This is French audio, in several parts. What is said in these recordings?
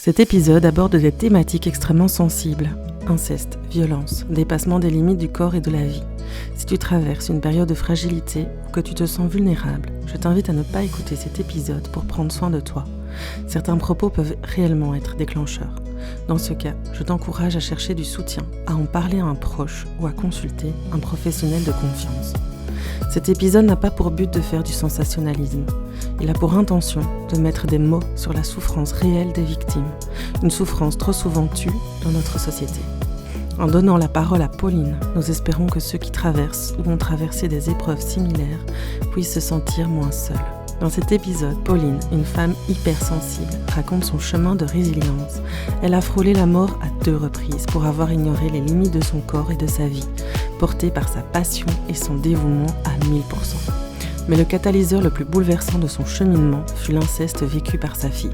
Cet épisode aborde des thématiques extrêmement sensibles. Inceste, violence, dépassement des limites du corps et de la vie. Si tu traverses une période de fragilité ou que tu te sens vulnérable, je t'invite à ne pas écouter cet épisode pour prendre soin de toi. Certains propos peuvent réellement être déclencheurs. Dans ce cas, je t'encourage à chercher du soutien, à en parler à un proche ou à consulter un professionnel de confiance. Cet épisode n'a pas pour but de faire du sensationnalisme. Il a pour intention de mettre des mots sur la souffrance réelle des victimes, une souffrance trop souvent tue dans notre société. En donnant la parole à Pauline, nous espérons que ceux qui traversent ou ont traversé des épreuves similaires puissent se sentir moins seuls. Dans cet épisode, Pauline, une femme hypersensible, raconte son chemin de résilience. Elle a frôlé la mort à 2 reprises pour avoir ignoré les limites de son corps et de sa vie, portée par sa passion et son dévouement à 1000%. Mais le catalyseur le plus bouleversant de son cheminement fut l'inceste vécu par sa fille.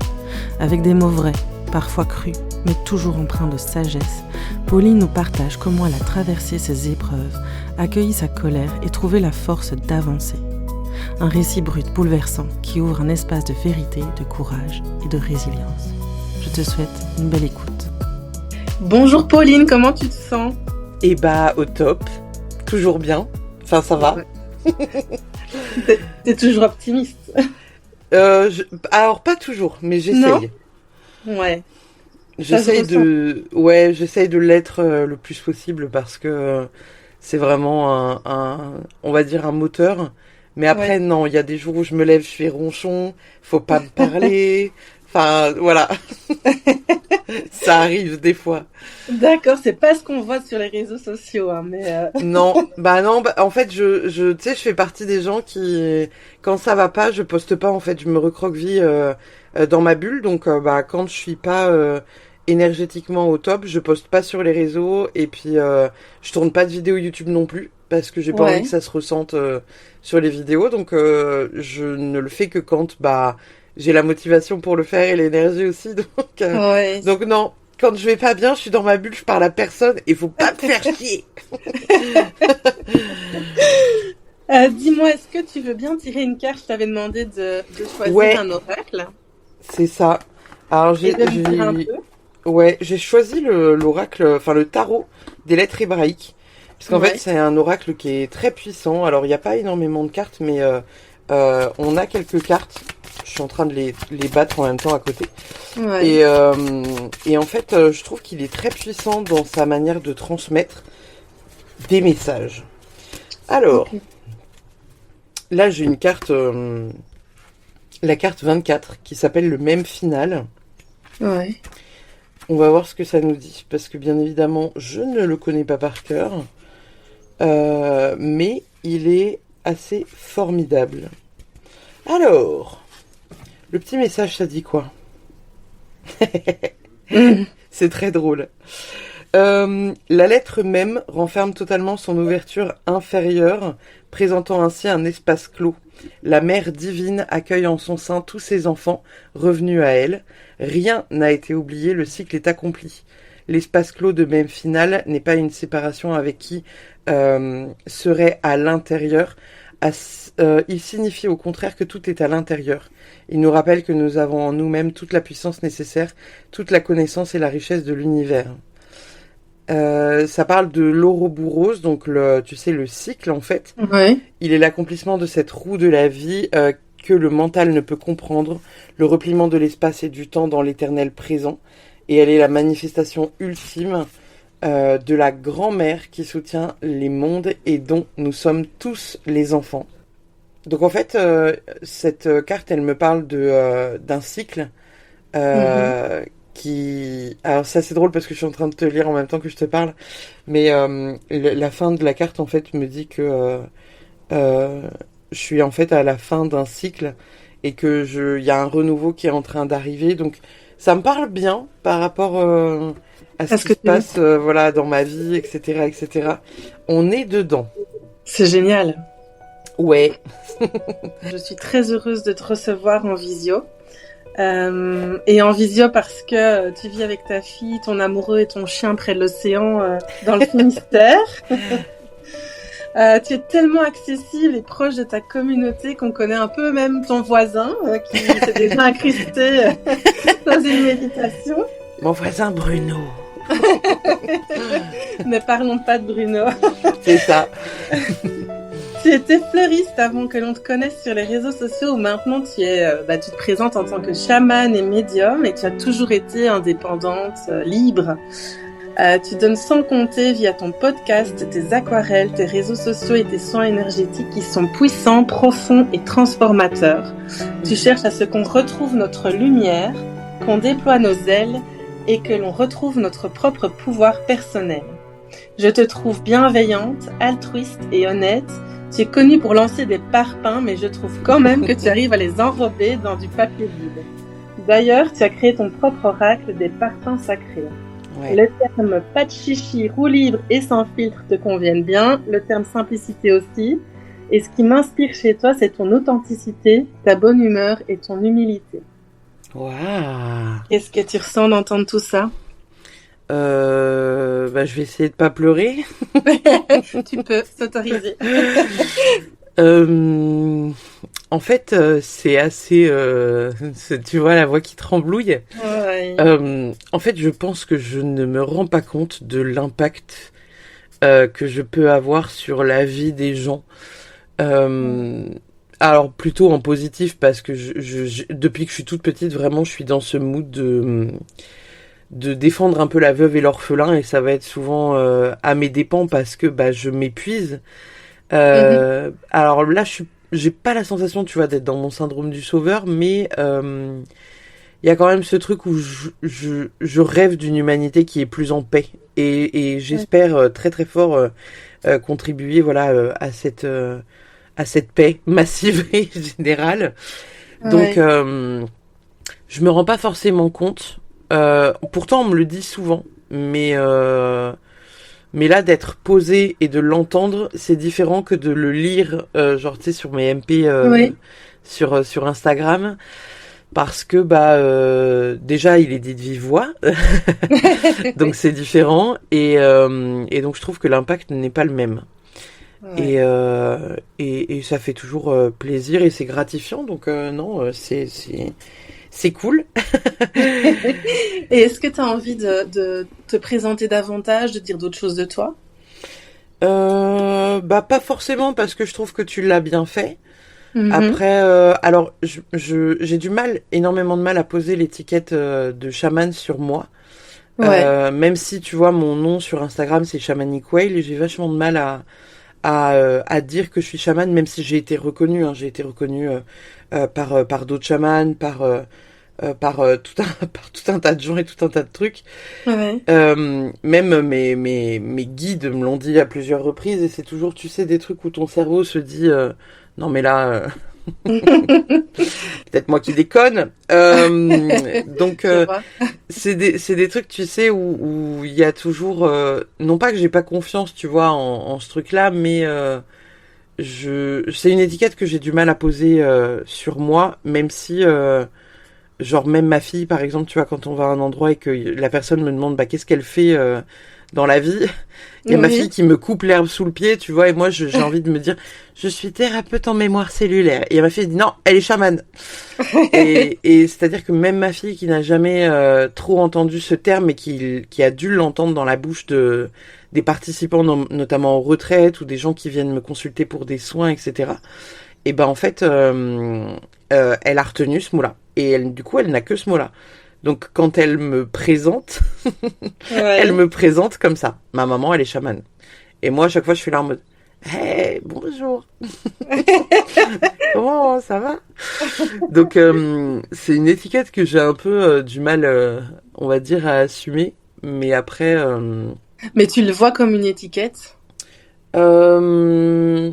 Avec des mots vrais, parfois crus, mais toujours empreints de sagesse, Pauline nous partage comment elle a traversé ses épreuves, accueilli sa colère et trouvé la force d'avancer. Un récit brut bouleversant qui ouvre un espace de vérité, de courage et de résilience. Je te souhaite une belle écoute. Bonjour Pauline, comment tu te sens ? Eh bah au top, toujours bien, enfin ça va. T'es toujours optimiste ? Alors pas toujours, mais j'essaye. Non ? Ouais. J'essaye de l'être le plus possible parce que c'est vraiment on va dire un moteur. Mais après, non, il y a des jours où je me lève, je fais ronchon, faut pas me parler. Enfin, voilà. Ça arrive des fois. D'accord, c'est pas ce qu'on voit sur les réseaux sociaux, hein, mais... Non, en fait, tu sais, je fais partie des gens qui, quand ça va pas, je poste pas, en fait, je me recroqueville dans ma bulle. Donc, quand je suis pas énergétiquement au top, je poste pas sur les réseaux et puis je tourne pas de vidéos YouTube non plus parce que j'ai pas envie que ça se ressente sur les vidéos. Donc, je ne le fais que quand, j'ai la motivation pour le faire et l'énergie aussi. Donc non, quand je vais pas bien, je suis dans ma bulle, je parle à personne et faut pas me faire chier. Dis-moi, est-ce que tu veux bien tirer une carte ? Je t'avais demandé de choisir un oracle. C'est ça. Alors j'ai choisi l'oracle, enfin le tarot des lettres hébraïques. Parce qu'en fait, c'est un oracle qui est très puissant. Alors, il n'y a pas énormément de cartes, mais on a quelques cartes. Je suis en train de les battre en même temps à côté. Ouais. Et en fait, je trouve qu'il est très puissant dans sa manière de transmettre des messages. Alors, là, j'ai une carte, la carte 24, qui s'appelle le même final. Ouais. On va voir ce que ça nous dit, parce que bien évidemment, je ne le connais pas par cœur. Mais il est assez formidable. Alors, le petit message, ça dit quoi ? C'est très drôle. La lettre même renferme totalement son ouverture inférieure, présentant ainsi un espace clos. La Mère divine accueille en son sein tous ses enfants, revenus à elle. Rien n'a été oublié, le cycle est accompli. L'espace clos de même final n'est pas une séparation avec qui serait à l'intérieur. Il signifie au contraire que tout est à l'intérieur. Il nous rappelle que nous avons en nous-mêmes toute la puissance nécessaire, toute la connaissance et la richesse de l'univers. Ça parle de l'Ouroboros, donc le cycle en fait. Ouais. Il est l'accomplissement de cette roue de la vie que le mental ne peut comprendre, le repliement de l'espace et du temps dans l'éternel présent. Et elle est la manifestation ultime de la grand-mère qui soutient les mondes et dont nous sommes tous les enfants. Donc en fait, cette carte, elle me parle d'un cycle qui... Alors c'est assez drôle parce que je suis en train de te lire en même temps que je te parle, mais la fin de la carte, en fait, me dit que je suis en fait à la fin d'un cycle et que y a un renouveau qui est en train d'arriver. Donc ça me parle bien par rapport à ce qui se passe dans ma vie, etc., etc. On est dedans. C'est génial. Ouais. Je suis très heureuse de te recevoir en visio. Et en visio parce que tu vis avec ta fille, ton amoureux et ton chien près de l'océan dans le Finistère. Tu es tellement accessible et proche de ta communauté qu'on connaît un peu même ton voisin qui s'est déjà incrusté dans une méditation. Mon voisin Bruno. Ne parlons pas de Bruno. C'est ça. Tu étais fleuriste avant que l'on te connaisse sur les réseaux sociaux où maintenant tu te présentes en tant que chamane et médium et tu as toujours été indépendante, libre. Tu donnes sans compter via ton podcast, tes aquarelles, tes réseaux sociaux et tes soins énergétiques qui sont puissants, profonds et transformateurs. Tu cherches à ce qu'on retrouve notre lumière, qu'on déploie nos ailes et que l'on retrouve notre propre pouvoir personnel. Je te trouve bienveillante, altruiste et honnête. Tu es connue pour lancer des parpaings, mais je trouve quand même que tu arrives à les enrober dans du papier vide. D'ailleurs, tu as créé ton propre oracle des parpaings sacrés. Ouais. Le terme pas de chichi, roue libre et sans filtre te conviennent bien, le terme simplicité aussi. Et ce qui m'inspire chez toi, c'est ton authenticité, ta bonne humeur et ton humilité. Waouh. Qu'est-ce que tu ressens d'entendre tout ça ? Je vais essayer de pas pleurer. Tu peux s'autoriser. En fait, c'est assez... tu vois la voix qui tremblouille. Ouais. En fait, je pense que je ne me rends pas compte de l'impact que je peux avoir sur la vie des gens. Alors, plutôt en positif, parce que depuis que je suis toute petite, vraiment, je suis dans ce mood de défendre un peu la veuve et l'orphelin, et ça va être souvent à mes dépens, parce que je m'épuise. Alors là, j'ai pas la sensation, tu vois, d'être dans mon syndrome du sauveur, mais y a quand même ce truc où je rêve d'une humanité qui est plus en paix, et j'espère très très fort contribuer, voilà, à cette paix massive et générale. Donc je me rends pas forcément compte. Pourtant on me le dit souvent, mais là, d'être posé et de l'entendre, c'est différent que de le lire, genre, tu sais, sur mes MP sur Instagram. Parce que, déjà, il est dit de vive voix. Donc, c'est différent. Et donc, je trouve que l'impact n'est pas le même. Ouais. Et ça fait toujours plaisir et c'est gratifiant. Donc, non, c'est cool. Et est-ce que tu as envie de te présenter davantage, de dire d'autres choses de toi ? Pas forcément, parce que je trouve que tu l'as bien fait. Mm-hmm. Après, alors, j'ai énormément de mal à poser l'étiquette de chaman sur moi. Ouais. Même si, tu vois, mon nom sur Instagram, c'est Shamanic Whale, et j'ai vachement de mal à dire que je suis chamane, même si j'ai été reconnue. Hein, j'ai été reconnue par d'autres chamans, par tout un tas de gens et tout un tas de trucs. Ouais. Même mes guides me l'ont dit à plusieurs reprises, et c'est toujours, tu sais, des trucs où ton cerveau se dit non mais là peut-être moi qui déconne. Donc c'est des trucs, tu sais, où il y a toujours non pas que j'ai pas confiance, tu vois, en ce truc-là, mais c'est une étiquette que j'ai du mal à poser sur moi, même si genre même ma fille, par exemple, tu vois, quand on va à un endroit et que la personne me demande qu'est-ce qu'elle fait dans la vie, il y a ma fille qui me coupe l'herbe sous le pied, tu vois, et moi j'ai envie de me dire je suis thérapeute en mémoire cellulaire, et ma fille dit non, elle est chamane. et c'est-à-dire que même ma fille qui n'a jamais trop entendu ce terme, et qui a dû l'entendre dans la bouche des participants, notamment aux retraites, ou des gens qui viennent me consulter pour des soins, etc. Et en fait elle a retenu ce mot-là. Et du coup, elle n'a que ce mot-là. Donc, quand elle me présente, elle me présente comme ça. Ma maman, elle est chamane. Et moi, à chaque fois, je suis là en mode « Hey, bonjour !» Comment ça va? Donc, c'est une étiquette que j'ai un peu du mal, on va dire, à assumer. Mais après... Mais tu le vois comme une étiquette? Je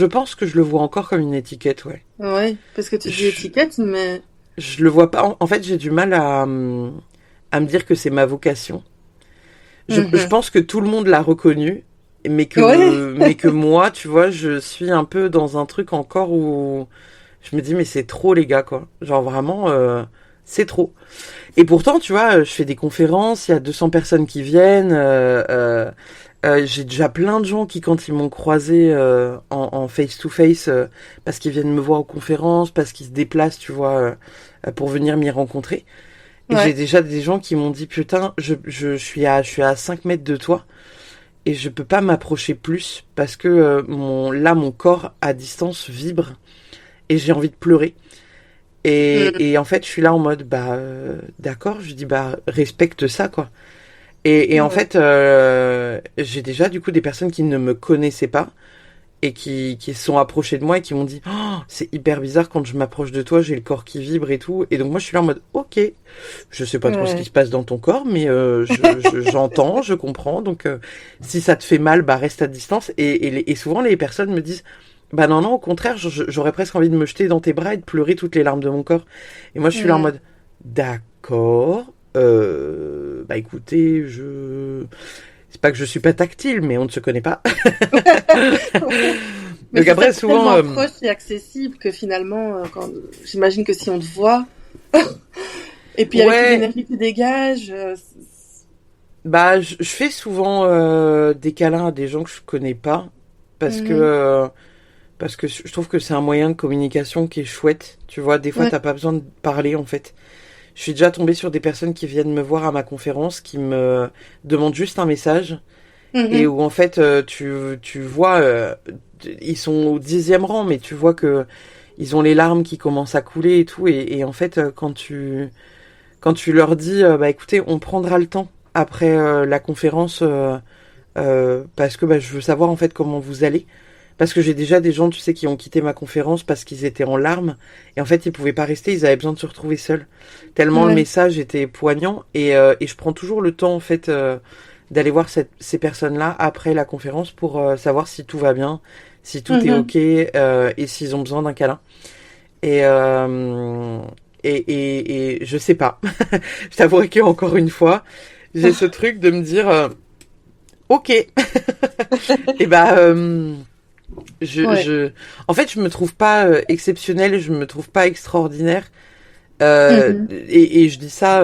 pense que je le vois encore comme une étiquette, ouais. Ouais, parce que tu dis étiquette, mais... Je le vois pas. En fait, j'ai du mal à me dire que c'est ma vocation. Je pense que tout le monde l'a reconnu, mais que moi, tu vois, je suis un peu dans un truc encore où je me dis mais c'est trop les gars, quoi. Genre vraiment, c'est trop. Et pourtant, tu vois, je fais des conférences, il y a 200 personnes qui viennent. J'ai déjà plein de gens qui, quand ils m'ont croisé en face-to-face, parce qu'ils viennent me voir aux conférences, parce qu'ils se déplacent, tu vois, pour venir m'y rencontrer. Et j'ai déjà des gens qui m'ont dit, putain, je suis à 5 mètres de toi et je peux pas m'approcher plus parce que mon corps à distance vibre et j'ai envie de pleurer. Et en fait, je suis là en mode, d'accord, je dis, respecte ça, quoi. Et en fait, j'ai déjà du coup des personnes qui ne me connaissaient pas et qui se sont approchées de moi et qui m'ont dit oh, c'est hyper bizarre quand je m'approche de toi, j'ai le corps qui vibre et tout. Et donc moi je suis là en mode ok, je sais pas trop ce qui se passe dans ton corps, mais j'entends, je comprends. Donc si ça te fait mal, reste à distance. Et souvent les personnes me disent non, au contraire, j'aurais presque envie de me jeter dans tes bras et de pleurer toutes les larmes de mon corps. Et moi je suis là en mode d'accord. Écoutez, c'est pas que je suis pas tactile, mais on ne se connaît pas. Mais donc après, souvent, tellement proche et accessible que finalement, j'imagine que si on te voit, et puis avec l'énergie que tu dégages, je fais souvent des câlins à des gens que je connais pas, parce que je trouve que c'est un moyen de communication qui est chouette. Tu vois, des fois, t'as pas besoin de parler en fait. Je suis déjà tombée sur des personnes qui viennent me voir à ma conférence, qui me demandent juste un message, et où en fait tu vois, ils sont au 10e rang, mais tu vois que ils ont les larmes qui commencent à couler et tout, et en fait quand tu leur dis écoutez, on prendra le temps après la conférence parce que je veux savoir en fait comment vous allez. Parce que j'ai déjà des gens, tu sais, qui ont quitté ma conférence parce qu'ils étaient en larmes. Et en fait, ils pouvaient pas rester, ils avaient besoin de se retrouver seuls. Tellement le message était poignant. Et je prends toujours le temps, en fait, d'aller voir ces personnes-là après la conférence pour savoir si tout va bien, si tout est OK, et s'ils ont besoin d'un câlin. Et je sais pas. Je t'avouerai qu'encore une fois, j'ai ce truc de me dire, OK. Et en fait, je me trouve pas exceptionnelle, je me trouve pas extraordinaire. Et je dis ça,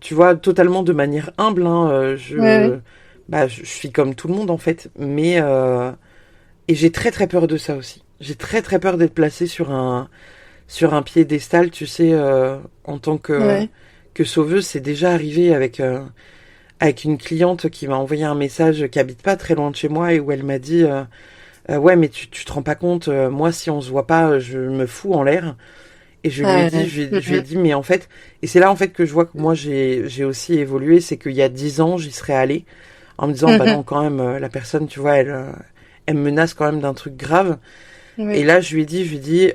tu vois, totalement de manière humble. Hein, je suis comme tout le monde en fait, mais et j'ai très très peur de ça aussi. J'ai très très peur d'être placée sur un piédestal, tu sais, en tant que sauveuse. C'est déjà arrivé avec une cliente qui m'a envoyé un message qui habite pas très loin de chez moi et où elle m'a dit ouais, mais tu te rends pas compte, moi si on se voit pas, je me fous en l'air. Et je lui ai dit, mais en fait, et c'est là en fait que je vois que moi j'ai aussi évolué, c'est qu'il y a 10 ans, j'y serais allée en me disant, non, quand même, la personne, tu vois, elle me menace quand même d'un truc grave. Et là, je lui ai dit,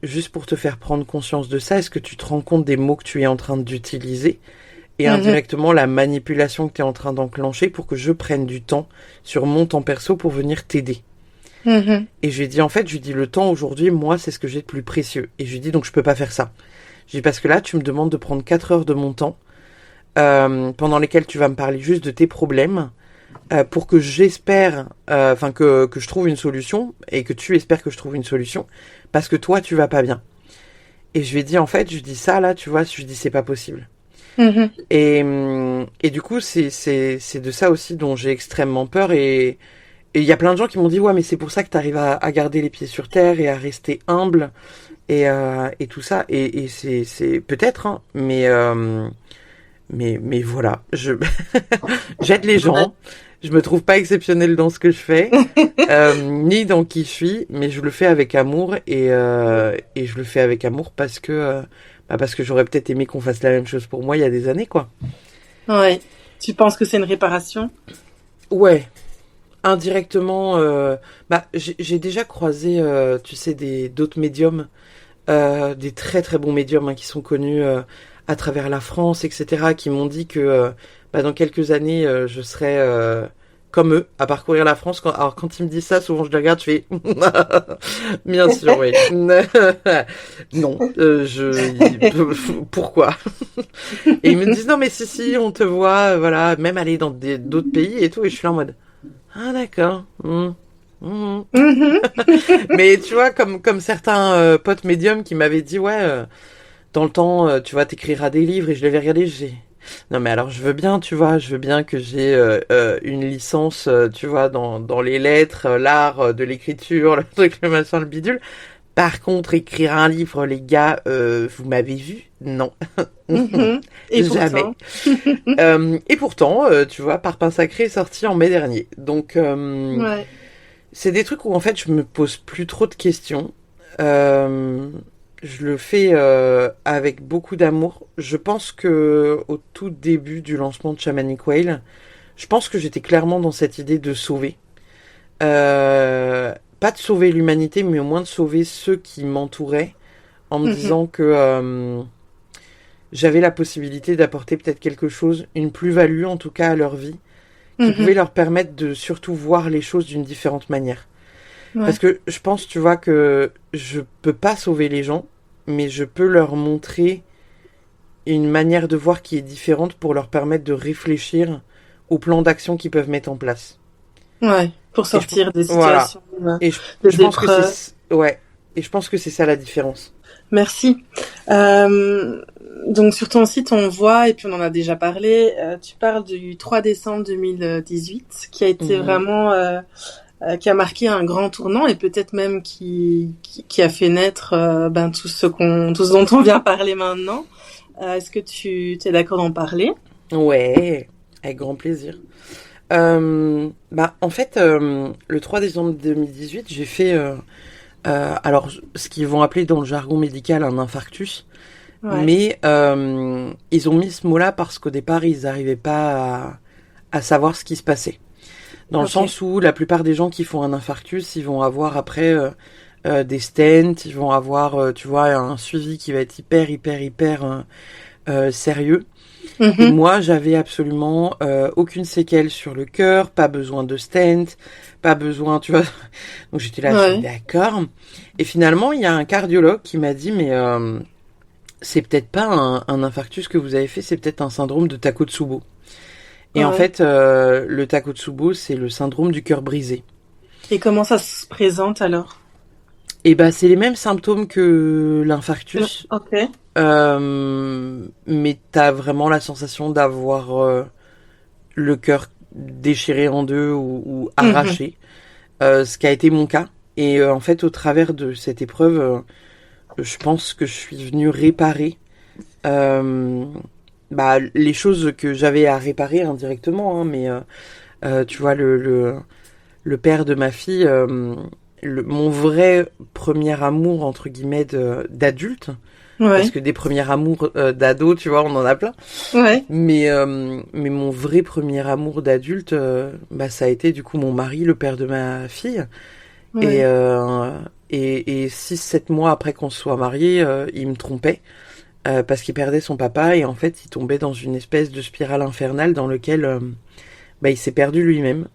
juste pour te faire prendre conscience de ça, est-ce que tu te rends compte des mots que tu es en train d'utiliser et indirectement la manipulation que tu es en train d'enclencher pour que je prenne du temps sur mon temps perso pour venir t'aider. Et je lui ai dit, en fait, le temps aujourd'hui, moi, c'est ce que j'ai de plus précieux. Et je lui ai dit, donc je peux pas faire ça. Je lui ai dit, parce que là, tu me demandes de prendre 4 heures de mon temps, pendant lesquelles tu vas me parler juste de tes problèmes, pour que j'espère, que je trouve une solution, et que tu espères que je trouve une solution, parce que toi, tu vas pas bien. Et je lui ai dit, en fait, je dis ça, là, tu vois, je lui ai dit, c'est pas possible. Et du coup, c'est de ça aussi dont j'ai extrêmement peur, et il y a plein de gens qui m'ont dit ouais mais c'est pour ça que t'arrives à garder les pieds sur terre et à rester humble et tout ça et c'est peut-être hein, mais voilà j'aide les gens, je me trouve pas exceptionnelle dans ce que je fais ni dans qui je suis, mais je le fais avec amour et je le fais avec amour parce que j'aurais peut-être aimé qu'on fasse la même chose pour moi il y a des années quoi. Ouais. Tu penses que c'est une réparation? Ouais. Indirectement, j'ai déjà croisé, tu sais, d'autres médiums, des très très bons médiums hein, qui sont connus à travers la France, etc., qui m'ont dit que dans quelques années, je serai comme eux, à parcourir la France. Alors quand ils me disent ça, souvent je les regarde, je fais bien sûr, oui. Non, pourquoi? Et ils me disent non mais si, on te voit, voilà, même aller dans d'autres pays et tout, et je suis là en mode ah d'accord. Mais tu vois, comme certains potes médiums qui m'avaient dit ouais, dans le temps, tu vois, t'écriras des livres et je l'avais regardé, Non, mais alors je veux bien, tu vois, je veux bien que j'ai une licence, tu vois, dans les lettres, l'art de l'écriture, le truc, le machin, le bidule. Par contre, écrire un livre, les gars, vous m'avez vu? Non. Et Jamais. pourtant. Et pourtant, tu vois, Parpaing Sacré est sorti en mai dernier. Donc, Ouais. c'est des trucs où en fait je me pose plus trop de questions. Euh, je le fais avec beaucoup d'amour. Je pense que au tout début du lancement de Shamanic Whale, je pense que j'étais clairement dans cette idée de sauver. Pas de sauver l'humanité, mais au moins de sauver ceux qui m'entouraient, en me Mhm. disant que j'avais la possibilité d'apporter peut-être quelque chose, une plus-value en tout cas à leur vie, qui pouvait Mhm. leur permettre de surtout voir les choses d'une différente manière. Parce Ouais. que je pense, tu vois, que je peux pas sauver les gens, mais je peux leur montrer une manière de voir qui est différente pour leur permettre de réfléchir au plan d'action qu'ils peuvent mettre en place. Ouais. Pour Et je, sortir des voilà. situations Et de je pense que d'épreuves. ouais. Et je pense que c'est ça la différence. Merci. Euh, donc sur ton site, on voit, et puis on en a déjà parlé, tu parles du 3 décembre 2018, qui a été Mhm. vraiment, qui a marqué un grand tournant, et peut-être même qui a fait naître ben, tout ce dont on vient parler maintenant. Est-ce que tu es d'accord d'en parler? Ouais, avec grand plaisir. Bah, en fait, le 3 décembre 2018, j'ai fait, alors, ce qu'ils vont appeler dans le jargon médical un infarctus. Ouais. Mais ils ont mis ce mot-là parce qu'au départ, ils n'arrivaient pas à savoir ce qui se passait. Dans le Ok. sens où la plupart des gens qui font un infarctus, ils vont avoir après des stents, ils vont avoir, tu vois, un suivi qui va être hyper sérieux. Et Mhm. moi, j'avais absolument aucune séquelle sur le cœur, pas besoin de stent, pas besoin, tu vois. Donc j'étais là, je suis Ouais. d'accord. Et finalement, il y a un cardiologue qui m'a dit, mais c'est peut-être pas un infarctus que vous avez fait, c'est peut-être un syndrome de Takotsubo. Et en Ouais. fait, le Takotsubo, c'est le syndrome du cœur brisé. Et comment ça se présente alors? Et bah, c'est les mêmes symptômes que l'infarctus, Ok. mais t'as vraiment la sensation d'avoir le cœur déchiré en deux ou Mhm. arraché, ce qui a été mon cas. Et en fait, au travers de cette épreuve, je pense que je suis venue réparer euh, bah, les choses que j'avais à réparer indirectement, hein, mais tu vois, le père de ma fille, mon vrai premier amour, entre guillemets, d'adulte, parce Ouais. que des premiers amours d'ado, tu vois, on en a plein, Ouais. mais mon vrai premier amour d'adulte, bah, ça a été du coup mon mari, le père de ma fille, et, Ouais. euh, et 6-7 mois après qu'on se soit mariés, il me trompait. Parce qu'il perdait son papa et en fait il tombait dans une espèce de spirale infernale dans lequel bah, il s'est perdu lui-même.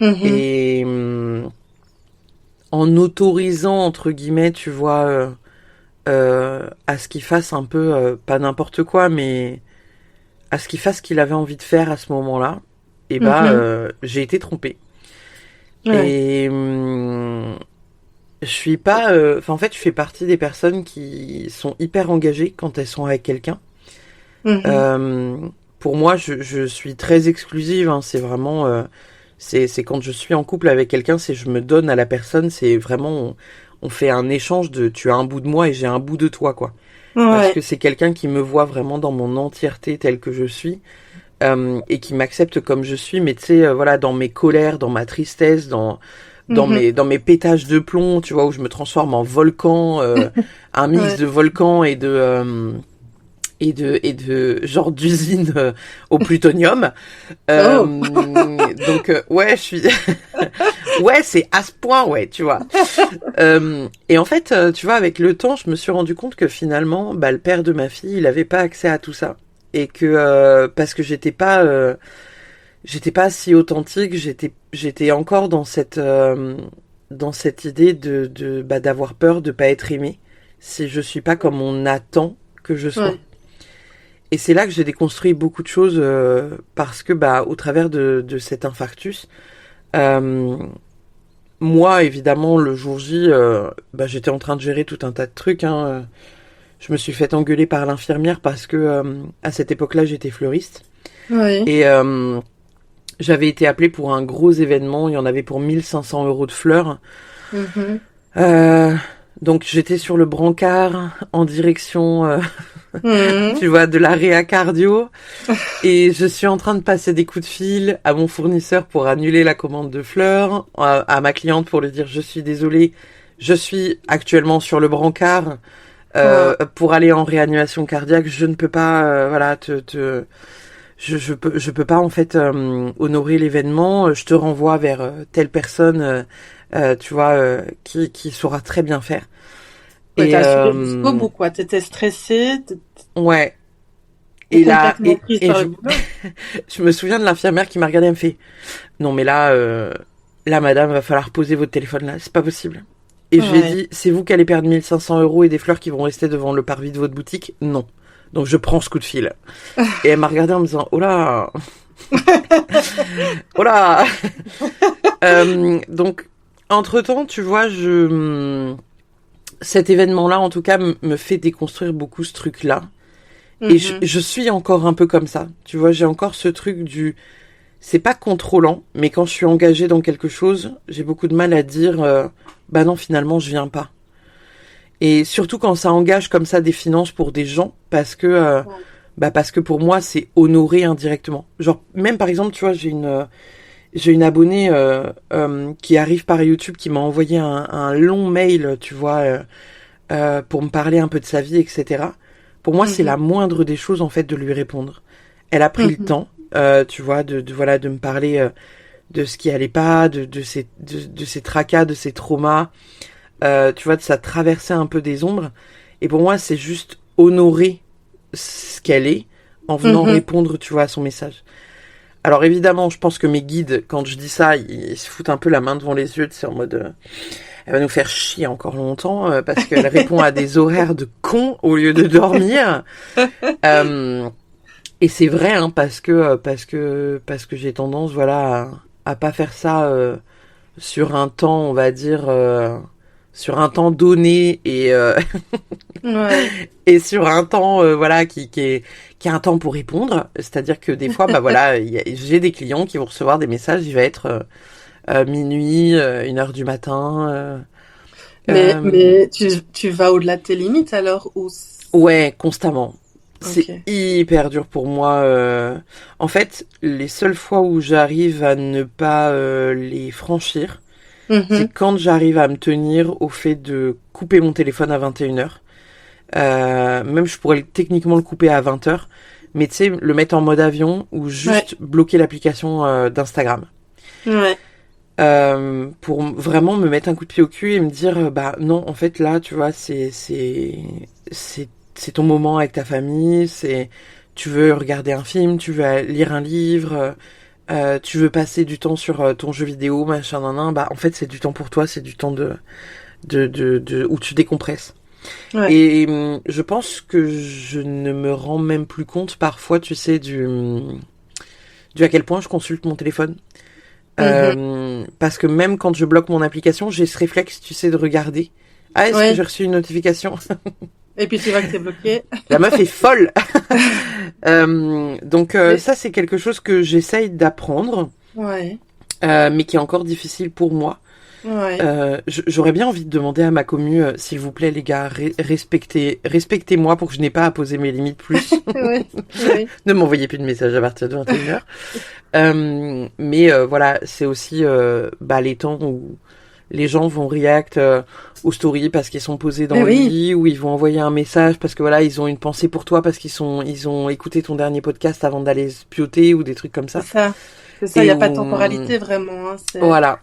Mhm. Et en autorisant, entre guillemets, tu vois, à ce qu'il fasse un peu, pas n'importe quoi, mais à ce qu'il fasse ce qu'il avait envie de faire à ce moment-là, et bah Mhm. j'ai été trompée. Ouais. Et je suis pas... Enfin, en fait, je fais partie des personnes qui sont hyper engagées quand elles sont avec quelqu'un. Mhm. Euh, pour moi, je suis très exclusive. Hein, c'est vraiment, c'est quand je suis en couple avec quelqu'un, c'est je me donne à la personne. C'est vraiment, on fait un échange de, tu as un bout de moi et j'ai un bout de toi, quoi. Parce que Ouais. c'est quelqu'un qui me voit vraiment dans mon entièreté telle que je suis et qui m'accepte comme je suis. Mais tu sais, voilà, dans mes colères, dans ma tristesse, Mhm. dans mes pétages de plomb, tu vois, où je me transforme en volcan, un mix Ouais. de volcan et de genre d'usine au plutonium. Oh. Ouais, je suis ouais, c'est à ce point, ouais, tu vois. Et en fait, tu vois, avec le temps, je me suis rendu compte que finalement, bah, le père de ma fille, il avait pas accès à tout ça et que parce que j'étais pas si authentique, j'étais encore dans cette idée de bah, d'avoir peur de pas être aimé si je suis pas comme on attend que je sois. Ouais. Et c'est là que j'ai déconstruit beaucoup de choses parce que bah au travers de cet infarctus, euh, moi évidemment le jour J, bah, j'étais en train de gérer tout un tas de trucs. Hein, je me suis fait engueuler par l'infirmière parce que à cette époque-là, j'étais fleuriste. Oui. Et j'avais été appelée pour un gros événement. Il y en avait pour 1500 € de fleurs. Donc j'étais sur le brancard en direction, tu vois, de la réa cardio. Et je suis en train de passer des coups de fil à mon fournisseur pour annuler la commande de fleurs, à ma cliente pour lui dire je suis désolée, je suis actuellement sur le brancard pour aller en réanimation cardiaque. Je ne peux pas, voilà, je peux pas en fait honorer l'événement. Je te renvoie vers telle personne. Tu vois, qui saura très bien faire. Ouais, t'as suivi jusqu'au bout, quoi. T'étais stressée. Ouais. Et là, je me souviens de l'infirmière qui m'a regardée, elle me fait, non mais là, madame, va falloir poser votre téléphone là, c'est pas possible. Et je lui ai dit, c'est vous qui allez perdre 1500 € et des fleurs qui vont rester devant le parvis de votre boutique? Non. Donc je prends ce coup de fil. Et elle m'a regardée en me disant, oh là, oh là. Donc, entre-temps, tu vois, cet événement-là, en tout cas, me fait déconstruire beaucoup ce truc-là. Et je suis encore un peu comme ça. Tu vois, j'ai encore ce truc c'est pas contrôlant, mais quand je suis engagée dans quelque chose, j'ai beaucoup de mal à dire, bah non, finalement, je viens pas. Et surtout quand ça engage comme ça des finances pour des gens, parce que pour moi, c'est honoré indirectement. Genre, même par exemple, tu vois, j'ai une abonnée qui arrive par YouTube qui m'a envoyé un long mail, tu vois, pour me parler un peu de sa vie, etc. Pour moi, c'est la moindre des choses, en fait, de lui répondre. Elle a pris le temps, tu vois, de me parler de ce qui allait pas, de ses tracas, de ses traumas, tu vois, de sa traversée un peu des ombres. Et pour moi, c'est juste honorer ce qu'elle est en venant répondre, tu vois, à son message. Alors évidemment, je pense que mes guides, quand je dis ça, ils se foutent un peu la main devant les yeux, c'est en mode elle va nous faire chier encore longtemps parce qu'elle répond à des horaires de con au lieu de dormir. Et c'est vrai, hein, parce que j'ai tendance, voilà, à pas faire ça sur un temps, on va dire, sur un temps donné et et sur un temps, voilà, qui a un temps pour répondre. C'est-à-dire que des fois, bah voilà, j'ai des clients qui vont recevoir des messages, il va être minuit, 1h du matin. Mais tu vas au-delà de tes limites alors ou... Ouais, constamment. C'est hyper dur pour moi. En fait, les seules fois où j'arrive à ne pas les franchir, c'est quand j'arrive à me tenir au fait de couper mon téléphone à 21h. Même je pourrais techniquement le couper à 20h, mais tu sais, le mettre en mode avion ou juste bloquer l'application d'Instagram. Ouais. Pour vraiment me mettre un coup de pied au cul et me dire, bah non, en fait là, tu vois, c'est ton moment avec ta famille, tu veux regarder un film, tu veux lire un livre, tu veux passer du temps sur ton jeu vidéo, machin, bah en fait c'est du temps pour toi, c'est du temps de où tu décompresses. Ouais. Et je pense que je ne me rends même plus compte parfois, tu sais, du à quel point je consulte mon téléphone. Parce que même quand je bloque mon application, j'ai ce réflexe, tu sais, de regarder. Ah, est-ce que j'ai reçu une notification? Et puis tu vois que t'es bloqué. La meuf est folle. Donc ça, c'est quelque chose que j'essaye d'apprendre, mais qui est encore difficile pour moi. J'aurais bien envie de demander à ma commu, s'il vous plaît les gars, respectez-moi pour que je n'ai pas à poser mes limites plus. Ne m'envoyez plus de messages à partir de 21h. Mais voilà, c'est aussi les temps où les gens vont react aux stories parce qu'ils sont posés dans le lit, ou ils vont envoyer un message parce que voilà, ils ont une pensée pour toi parce qu'ils ont écouté ton dernier podcast avant d'aller se pioter ou des trucs comme ça. C'est ça, il n'y a pas de temporalité vraiment. Voilà.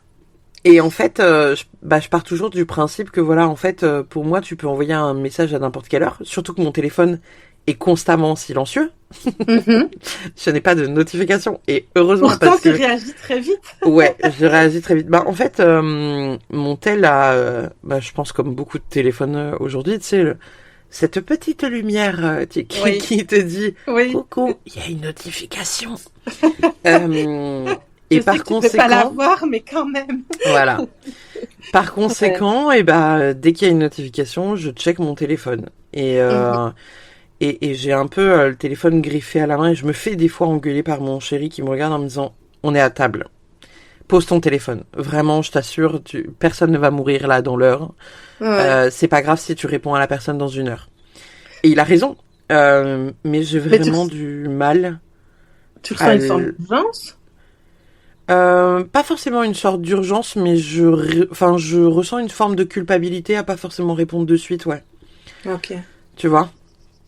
Et en fait, je pars toujours du principe que voilà, en fait, pour moi, tu peux envoyer un message à n'importe quelle heure, surtout que mon téléphone est constamment silencieux. Je n'ai pas de notification, et heureusement. Pourtant, parce que tu réagis très vite. Ouais, je réagis très vite. En fait, mon tel a, je pense comme beaucoup de téléphones aujourd'hui, tu sais, cette petite lumière qui te dit coucou, il y a une notification. Et par conséquent, tu peux pas la voir, mais quand même. Voilà. Par conséquent, dès qu'il y a une notification, je check mon téléphone. Et j'ai un peu le téléphone griffé à la main et je me fais des fois engueuler par mon chéri qui me regarde en me disant « On est à table. Pose ton téléphone. Vraiment, je t'assure, personne ne va mourir là dans l'heure. C'est pas grave si tu réponds à la personne dans 1 heure. » Et il a raison. Mais j'ai vraiment du mal. Tu ressens une forme d'urgence ? Pas forcément une sorte d'urgence, mais je ressens une forme de culpabilité à pas forcément répondre de suite, ouais. Ok. Tu vois ?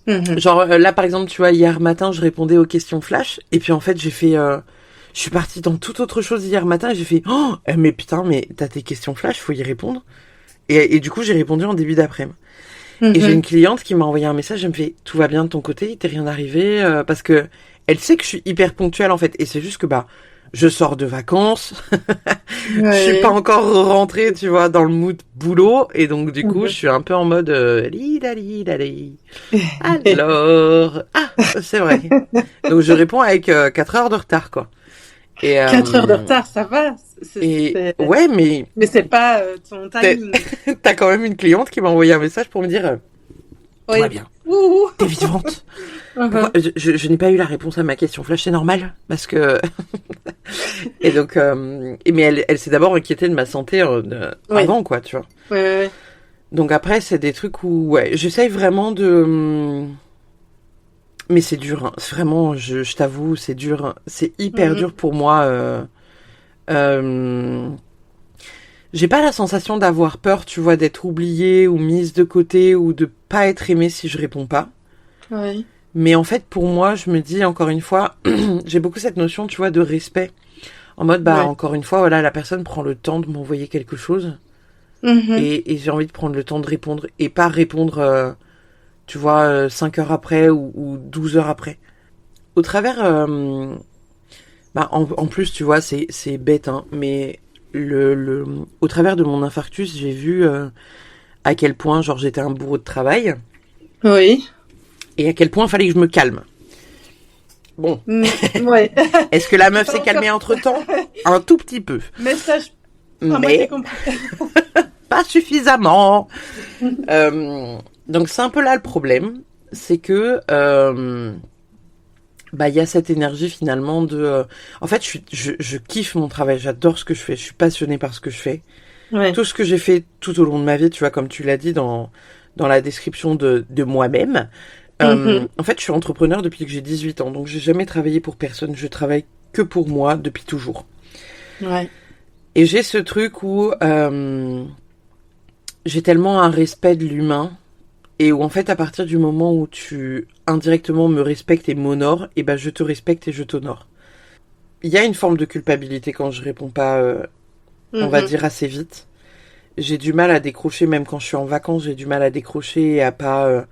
Genre, là, par exemple, tu vois, hier matin, je répondais aux questions flash, et puis en fait, j'ai fait... je suis partie dans toute autre chose hier matin, et j'ai fait « Oh, mais putain, mais t'as tes questions flash, faut y répondre ?» Et du coup, j'ai répondu en début d'après-midi. Et j'ai une cliente qui m'a envoyé un message, elle me fait « Tout va bien de ton côté, il t'est rien arrivé ?» Parce que elle sait que je suis hyper ponctuelle, en fait, et c'est juste que, je sors de vacances, je suis pas encore rentrée, tu vois, dans le mood boulot, et donc du coup, je suis un peu en mode alors, c'est vrai. Donc je réponds avec 4 heures de retard, quoi. Et 4 heures de retard, ça va. Ouais, mais c'est pas ton timing. T'as quand même une cliente qui m'a envoyé un message pour me dire tout va bien. T'es vivante. Je n'ai pas eu la réponse à ma question flash, c'est normal, parce que... Et donc, mais elle s'est d'abord inquiétée de ma santé avant, quoi, tu vois. Ouais. Donc après, c'est des trucs où, ouais, j'essaye vraiment de... Mais c'est dur, hein. Vraiment, je t'avoue, c'est dur. Hein. C'est hyper dur pour moi. J'ai pas la sensation d'avoir peur, tu vois, d'être oubliée ou mise de côté ou de pas être aimée si je réponds pas. Ouais. Mais en fait, pour moi, je me dis, encore une fois, j'ai beaucoup cette notion, tu vois, de respect. En mode, encore une fois, voilà, la personne prend le temps de m'envoyer quelque chose. Et j'ai envie de prendre le temps de répondre. Et pas répondre, tu vois, 5 heures après ou 12 heures après. Au travers... en plus, tu vois, c'est bête, hein, mais au travers de mon infarctus, j'ai vu à quel point, genre, j'étais un bourreau de travail. Oui. Et à quel point il fallait que je me calme. Bon. Ouais. Est-ce que la meuf s'est calmée entre-temps ? Un tout petit peu. Message. Mais pas suffisamment. Donc c'est un peu là le problème. C'est que il y a cette énergie finalement de... En fait, je kiffe mon travail. J'adore ce que je fais. Je suis passionnée par ce que je fais. Ouais. Tout ce que j'ai fait tout au long de ma vie, tu vois, comme tu l'as dit dans la description de moi-même. En fait, je suis entrepreneur depuis que j'ai 18 ans, donc j'ai jamais travaillé pour personne. Je travaille que pour moi depuis toujours. Ouais. Et j'ai ce truc où j'ai tellement un respect de l'humain et où en fait, à partir du moment où tu indirectement me respectes et m'honores, et je te respecte et je t'honore. Il y a une forme de culpabilité quand je réponds pas, on va dire assez vite. J'ai du mal à décrocher, même quand je suis en vacances, j'ai du mal à décrocher et à pas...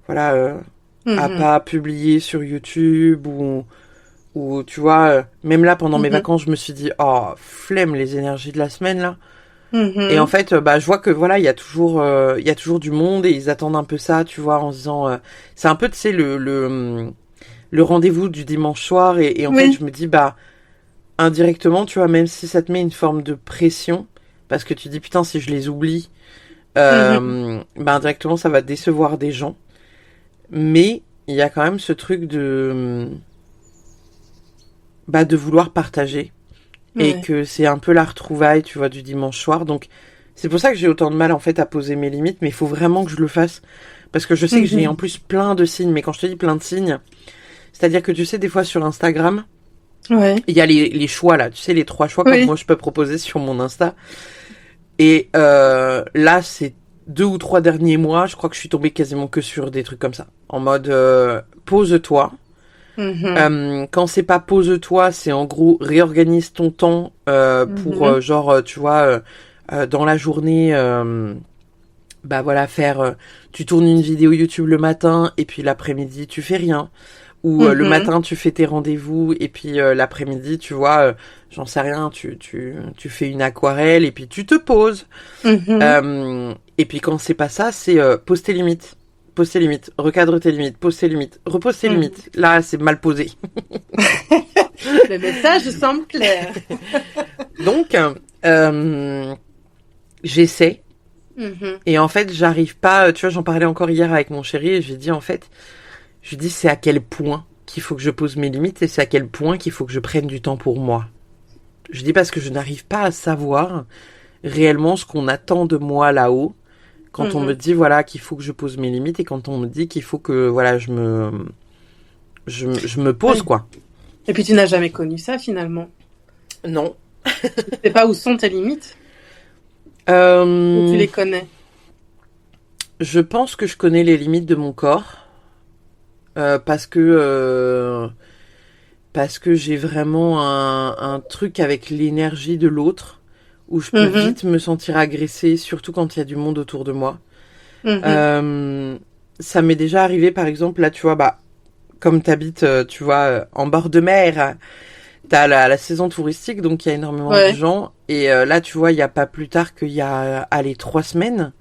à pas publier sur YouTube ou tu vois, même là pendant mes vacances, je me suis dit flemme les énergies de la semaine là. Et en fait, je vois que voilà, il y a toujours du monde et ils attendent un peu ça, tu vois, en se disant, c'est un peu, tu sais, le rendez-vous du dimanche soir et en fait, je me dis, indirectement, tu vois, même si ça te met une forme de pression, parce que tu dis putain, si je les oublie, indirectement, ça va décevoir des gens. Mais il y a quand même ce truc de vouloir partager. Et que c'est un peu la retrouvaille, tu vois, du dimanche soir. Donc, c'est pour ça que j'ai autant de mal, en fait, à poser mes limites. Mais il faut vraiment que je le fasse. Parce que je sais que j'ai en plus plein de signes. Mais quand je te dis plein de signes, c'est-à-dire que tu sais, des fois sur Instagram, il y a les choix, là. Tu sais, les 3 choix que moi, je peux proposer sur mon Insta. Et là, c'est 2 ou 3 derniers mois, je crois que je suis tombée quasiment que sur des trucs comme ça. En mode, pose-toi. Quand c'est pas pose-toi, c'est en gros, réorganise ton temps pour, genre, tu vois, dans la journée, faire... tu tournes une vidéo YouTube le matin, et puis l'après-midi, tu fais rien. Ou le matin, tu fais tes rendez-vous, et puis l'après-midi, tu vois, j'en sais rien, tu fais une aquarelle, et puis tu te poses. Et puis quand c'est pas ça, c'est pose tes limites. Pose tes limites, recadre tes limites, pose tes limites, repose tes limites. Là, c'est mal posé. Le message semble clair. Donc, j'essaie. Mhm. Et en fait, j'arrive pas, tu vois, j'en parlais encore hier avec mon chéri et je lui ai dit, en fait, je lui dis, c'est à quel point qu'il faut que je pose mes limites et c'est à quel point qu'il faut que je prenne du temps pour moi. Je dis parce que je n'arrive pas à savoir réellement ce qu'on attend de moi là-haut quand on me dit, voilà, qu'il faut que je pose mes limites et quand on me dit qu'il faut que, voilà, je me pose, Oui. quoi. Et puis tu n'as jamais connu ça finalement. Non. Tu sais pas où sont tes limites ou tu les connais. Je pense que je connais les limites de mon corps parce que j'ai vraiment un truc avec l'énergie de l'autre où je peux vite me sentir agressée, surtout quand il y a du monde autour de moi. Ça m'est déjà arrivé, par exemple, là, tu vois, bah, comme t'habites, tu vois, en bord de mer, t'as la saison touristique, donc il y a énormément de gens. Et là, tu vois, il y a pas plus tard qu'il y a, allez, 3 semaines.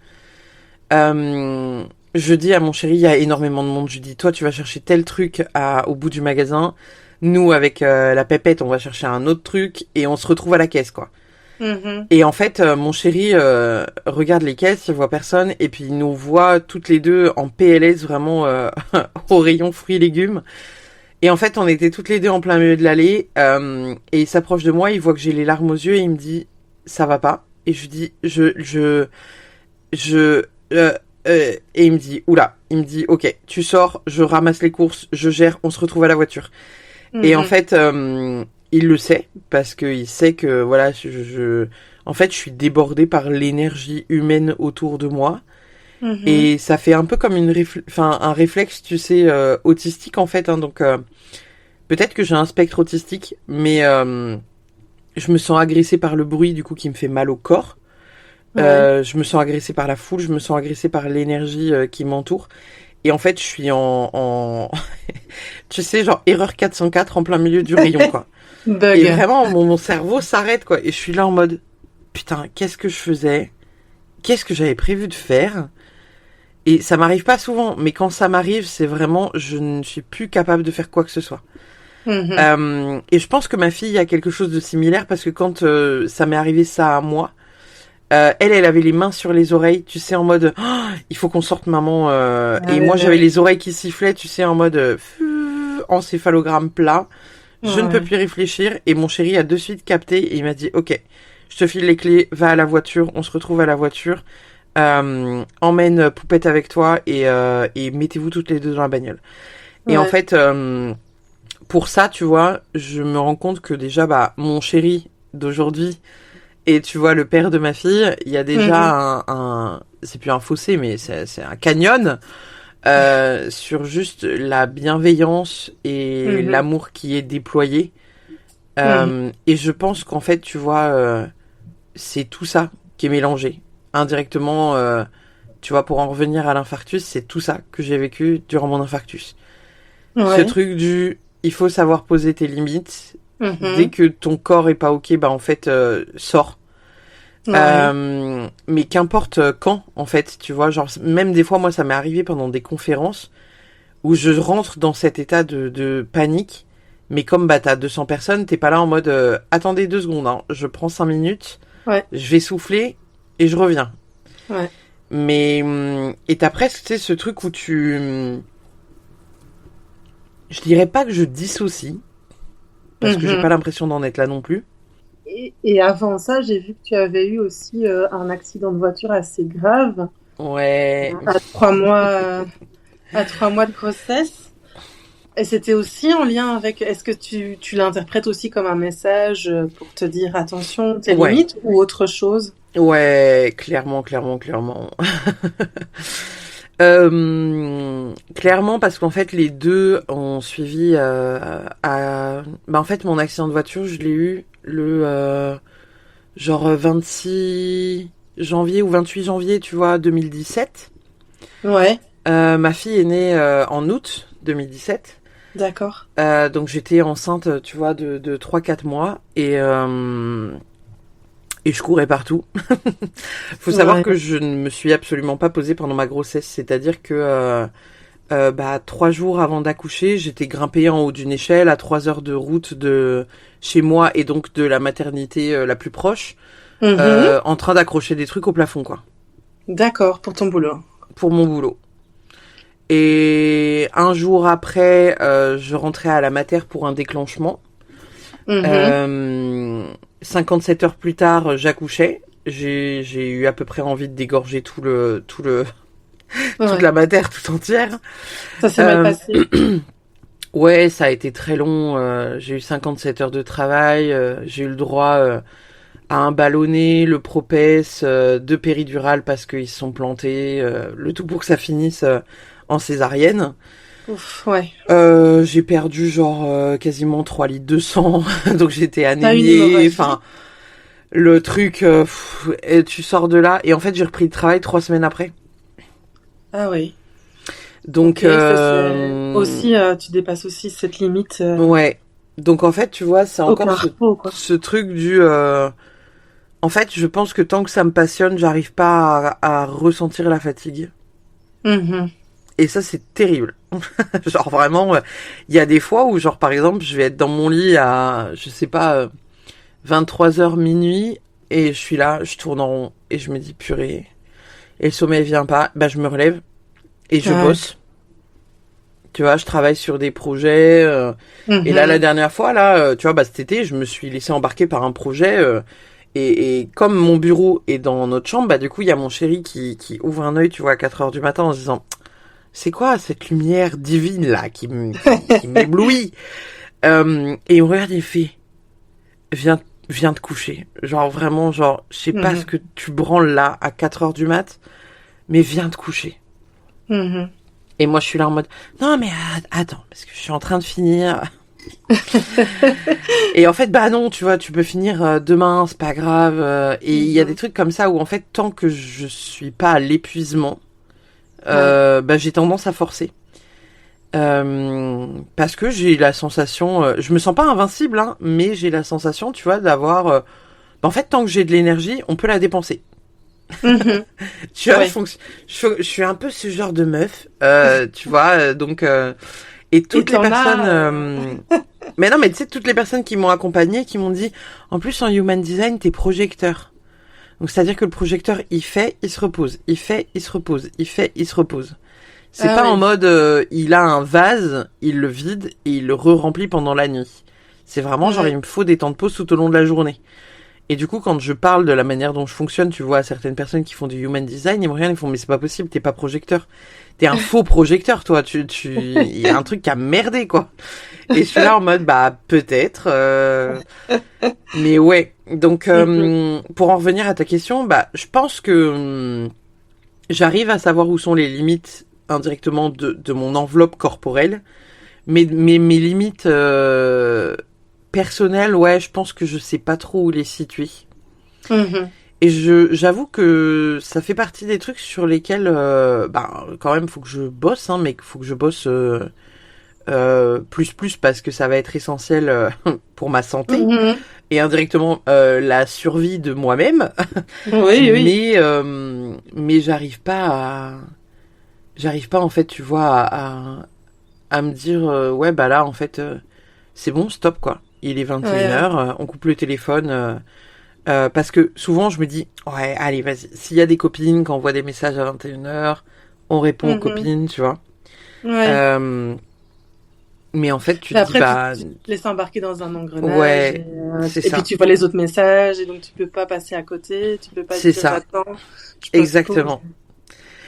Je dis à mon chéri, il y a énormément de monde. Je lui dis, toi, tu vas chercher tel truc au bout du magasin. Nous, avec la pépette, on va chercher un autre truc et on se retrouve à la caisse, quoi. Et en fait, mon chéri regarde les caisses, il voit personne et puis il nous voit toutes les deux en PLS, vraiment au rayon fruits et légumes. Et en fait, on était toutes les deux en plein milieu de l'allée et il s'approche de moi, il voit que j'ai les larmes aux yeux et il me dit, ça va pas. Et je lui dis, et il me dit, oula, il me dit, ok, tu sors, je ramasse les courses, je gère, on se retrouve à la voiture. Et en fait, il le sait, parce qu'il sait que, voilà, en fait, je suis débordée par l'énergie humaine autour de moi. Et ça fait un peu comme un réflexe, tu sais, autistique, en fait, hein, donc, peut-être que j'ai un spectre autistique, mais, je me sens agressée par le bruit, du coup, qui me fait mal au corps. Je me sens agressée par la foule, je me sens agressée par l'énergie qui m'entoure. Et en fait, je suis tu sais, genre erreur 404 en plein milieu du rayon, quoi. Bug. Et vraiment, mon cerveau s'arrête, quoi. Et je suis là en mode, putain, qu'est-ce que je faisais? Qu'est-ce que j'avais prévu de faire? Et ça m'arrive pas souvent, mais quand ça m'arrive, c'est vraiment, je ne suis plus capable de faire quoi que ce soit. Et je pense que ma fille a quelque chose de similaire parce que quand ça m'est arrivé ça à moi, elle avait les mains sur les oreilles, tu sais, en mode, oh, il faut qu'on sorte maman. Et moi, j'avais les oreilles qui sifflaient, tu sais, en mode encéphalogramme plat. Je ne peux plus réfléchir. Et mon chéri a de suite capté et il m'a dit, ok, je te file les clés, va à la voiture, on se retrouve à la voiture. Emmène Poupette avec toi et mettez-vous toutes les deux dans la bagnole. Et en fait, pour ça, tu vois, je me rends compte que déjà, bah, mon chéri d'aujourd'hui, et tu vois, le père de ma fille, il y a déjà c'est plus un fossé, mais c'est un canyon sur juste la bienveillance et l'amour qui est déployé. Et je pense qu'en fait, tu vois, c'est tout ça qui est mélangé. Indirectement, tu vois, pour en revenir à l'infarctus, c'est tout ça que j'ai vécu durant mon infarctus. Ce truc il faut savoir poser tes limites. Dès que ton corps est pas ok, bah en fait, sors. Mais qu'importe quand, en fait, tu vois, genre, même des fois, moi, ça m'est arrivé pendant des conférences où je rentre dans cet état de panique, mais comme bah t'as 200 personnes, t'es pas là en mode attendez 2 secondes, hein, je prends 5 minutes, je vais souffler et je reviens. Mais et t'as presque, tu sais, ce truc où je dirais pas que je dissocie, parce que j'ai pas l'impression d'en être là non plus. Et avant ça, j'ai vu que tu avais eu aussi un accident de voiture assez grave. Ouais. À 3 mois, à 3 mois de grossesse. Et c'était aussi en lien avec... Est-ce que tu l'interprètes aussi comme un message pour te dire attention, tes limites ou autre chose? Ouais, clairement. Clairement parce qu'en fait les deux ont suivi bah en fait mon accident de voiture je l'ai eu le genre 26 janvier ou 28 janvier tu vois 2017. Ma fille est née en août 2017. D'accord. Donc j'étais enceinte tu vois de 3-4 mois et je courais partout. Faut savoir que je ne me suis absolument pas posée pendant ma grossesse. C'est-à-dire que 3 jours avant d'accoucher, j'étais grimpée en haut d'une échelle à 3 heures de route de chez moi et donc de la maternité la plus proche. en train d'accrocher des trucs au plafond, quoi. D'accord, pour ton boulot. Pour mon boulot. Et un jour après, je rentrais à la mater pour un déclenchement. 57 heures plus tard, j'accouchais. J'ai eu à peu près envie de dégorger toute la mater tout entière. Ça s'est mal passé. Ouais, ça a été très long. J'ai eu 57 heures de travail. J'ai eu le droit à un ballonné, le propès, 2 péridurales parce qu'ils se sont plantés. Le tout pour que ça finisse en césarienne. Ouf, ouais. J'ai perdu genre quasiment 3 litres de sang. Donc j'étais anémiée. Enfin, le truc, et tu sors de là. Et en fait, j'ai repris le travail 3 semaines après. Ah oui. Donc aussi, tu dépasses aussi cette limite. Ouais. Donc en fait, tu vois, c'est encore ce truc du. En fait, je pense que tant que ça me passionne, j'arrive pas à ressentir la fatigue. Et ça, c'est terrible. Genre vraiment, il y a des fois où, genre par exemple, je vais être dans mon lit à, je sais pas, 23h minuit, et je suis là, je tourne en rond, et je me dis purée. Et le sommeil vient pas, bah je me relève et je bosse. Tu vois, je travaille sur des projets. Et là, la dernière fois, là, tu vois, bah cet été, je me suis laissé embarquer par un projet. Et comme mon bureau est dans notre chambre, bah du coup, il y a mon chéri qui ouvre un œil, tu vois, à 4h du matin en se disant, c'est quoi cette lumière divine là qui m'éblouit. Et il me regarde et il fait, viens te coucher. Genre vraiment, genre, je sais pas ce que tu branles là à 4h du mat, mais viens te coucher. Et moi, je suis là en mode, non, mais attends, parce que je suis en train de finir. Et en fait, bah non, tu vois, tu peux finir demain, c'est pas grave. Et il y a des trucs comme ça où, en fait, tant que je suis pas à l'épuisement, bah j'ai tendance à forcer. Parce que j'ai la sensation, je me sens pas invincible, hein, mais j'ai la sensation, tu vois, d'avoir, bah, en fait, tant que j'ai de l'énergie, on peut la dépenser. Tu vois, je suis un peu ce genre de meuf, tu vois, donc et toutes les personnes mais non, mais tu sais, toutes les personnes qui m'ont accompagnée, qui m'ont dit, en plus en human design, t'es projecteur. Donc c'est-à-dire que le projecteur, il fait, il se repose, il fait, il se repose, il fait, il se repose. C'est pas en mode il a un vase, il le vide et il le re-remplit pendant la nuit. C'est vraiment genre il me faut des temps de pause tout au long de la journée. Et du coup, quand je parle de la manière dont je fonctionne, tu vois, certaines personnes qui font du human design, ils me regardent, ils font, mais c'est pas possible, t'es pas projecteur. T'es un faux projecteur, toi. Il y a un truc qui a merdé, quoi. Et je suis là en mode, bah, peut-être, mais ouais. Donc, pour en revenir à ta question, bah, je pense que j'arrive à savoir où sont les limites indirectement de mon enveloppe corporelle. Mais mes limites, personnel, ouais, je pense que je sais pas trop où les situer. Et j'avoue que ça fait partie des trucs sur lesquels, bah, quand même, faut que je bosse, hein, mais faut que je bosse plus parce que ça va être essentiel pour ma santé et indirectement la survie de moi-même. Oui. Mais j'arrive pas en fait, tu vois, à me dire, ouais, bah là, en fait, c'est bon, stop, quoi. Il est 21h, on coupe le téléphone. Parce que souvent, je me dis, ouais, allez, vas-y. S'il y a des copines qui envoient des messages à 21h, on répond aux copines, tu vois. Mais en fait, tu te dis, bah... tu te laisses embarquer dans un engrenage. Ouais, c'est ça. Et puis tu vois les autres messages, et donc tu peux pas passer à côté, tu peux pas dire, ça. Attends. Exactement.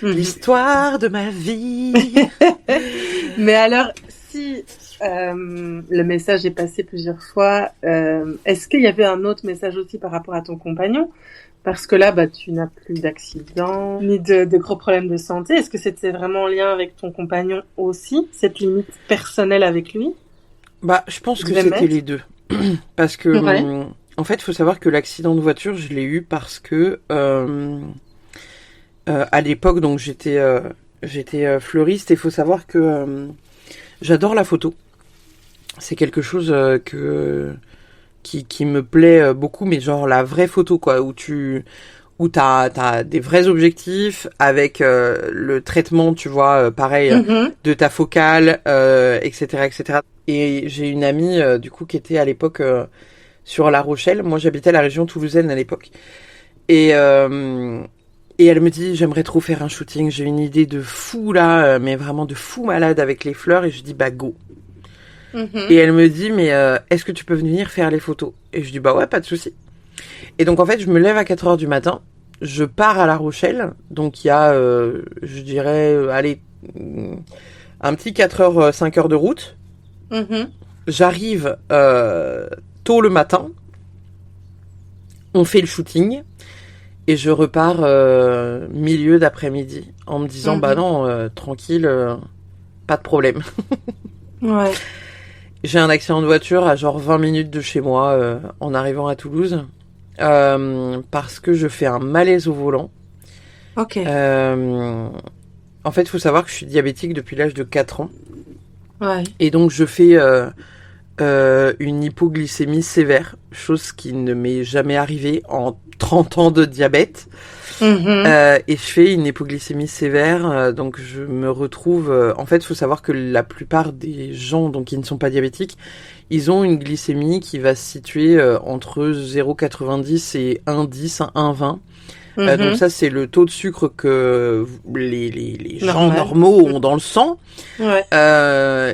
L'histoire de ma vie. Mais alors, si le message est passé plusieurs fois, est-ce qu'il y avait un autre message aussi par rapport à ton compagnon? Parce que là, bah, tu n'as plus d'accident, ni de gros problèmes de santé. Est-ce que c'était vraiment en lien avec ton compagnon aussi, cette limite personnelle avec lui? Bah, je pense que c'était les deux. Parce que, en fait, il faut savoir que l'accident de voiture, je l'ai eu parce que... à l'époque, donc j'étais fleuriste, et il faut savoir que j'adore la photo. C'est quelque chose qui me plaît beaucoup, mais genre la vraie photo, quoi, où t'as des vrais objectifs avec le traitement, tu vois, pareil, de ta focale, etc., etc. Et j'ai une amie du coup qui était à l'époque sur La Rochelle. Moi, j'habitais la région toulousaine à l'époque. Et elle me dit, j'aimerais trop faire un shooting. J'ai une idée de fou là, mais vraiment de fou malade avec les fleurs. Et je dis, bah go. Et elle me dit, mais est-ce que tu peux venir faire les photos? Et je dis, bah ouais, pas de souci. Et donc en fait, je me lève à 4h du matin. Je pars à La Rochelle. Donc il y a, je dirais, allez, un petit 4h, 5h de route. J'arrive tôt le matin. On fait le shooting. Et je repars milieu d'après-midi en me disant, bah non, tranquille, pas de problème. Ouais. J'ai un accident de voiture à genre 20 minutes de chez moi en arrivant à Toulouse parce que je fais un malaise au volant. Ok. En fait, il faut savoir que je suis diabétique depuis l'âge de 4 ans. Ouais. Et donc, je fais une hypoglycémie sévère, chose qui ne m'est jamais arrivée en 30 ans de diabète. Et je fais une hypoglycémie sévère, donc je me retrouve... en fait, il faut savoir que la plupart des gens donc, qui ne sont pas diabétiques, ils ont une glycémie qui va se situer entre 0,90 et 1,10, 1,20. Donc ça, c'est le taux de sucre que les gens normaux ont dans le sang. Ouais.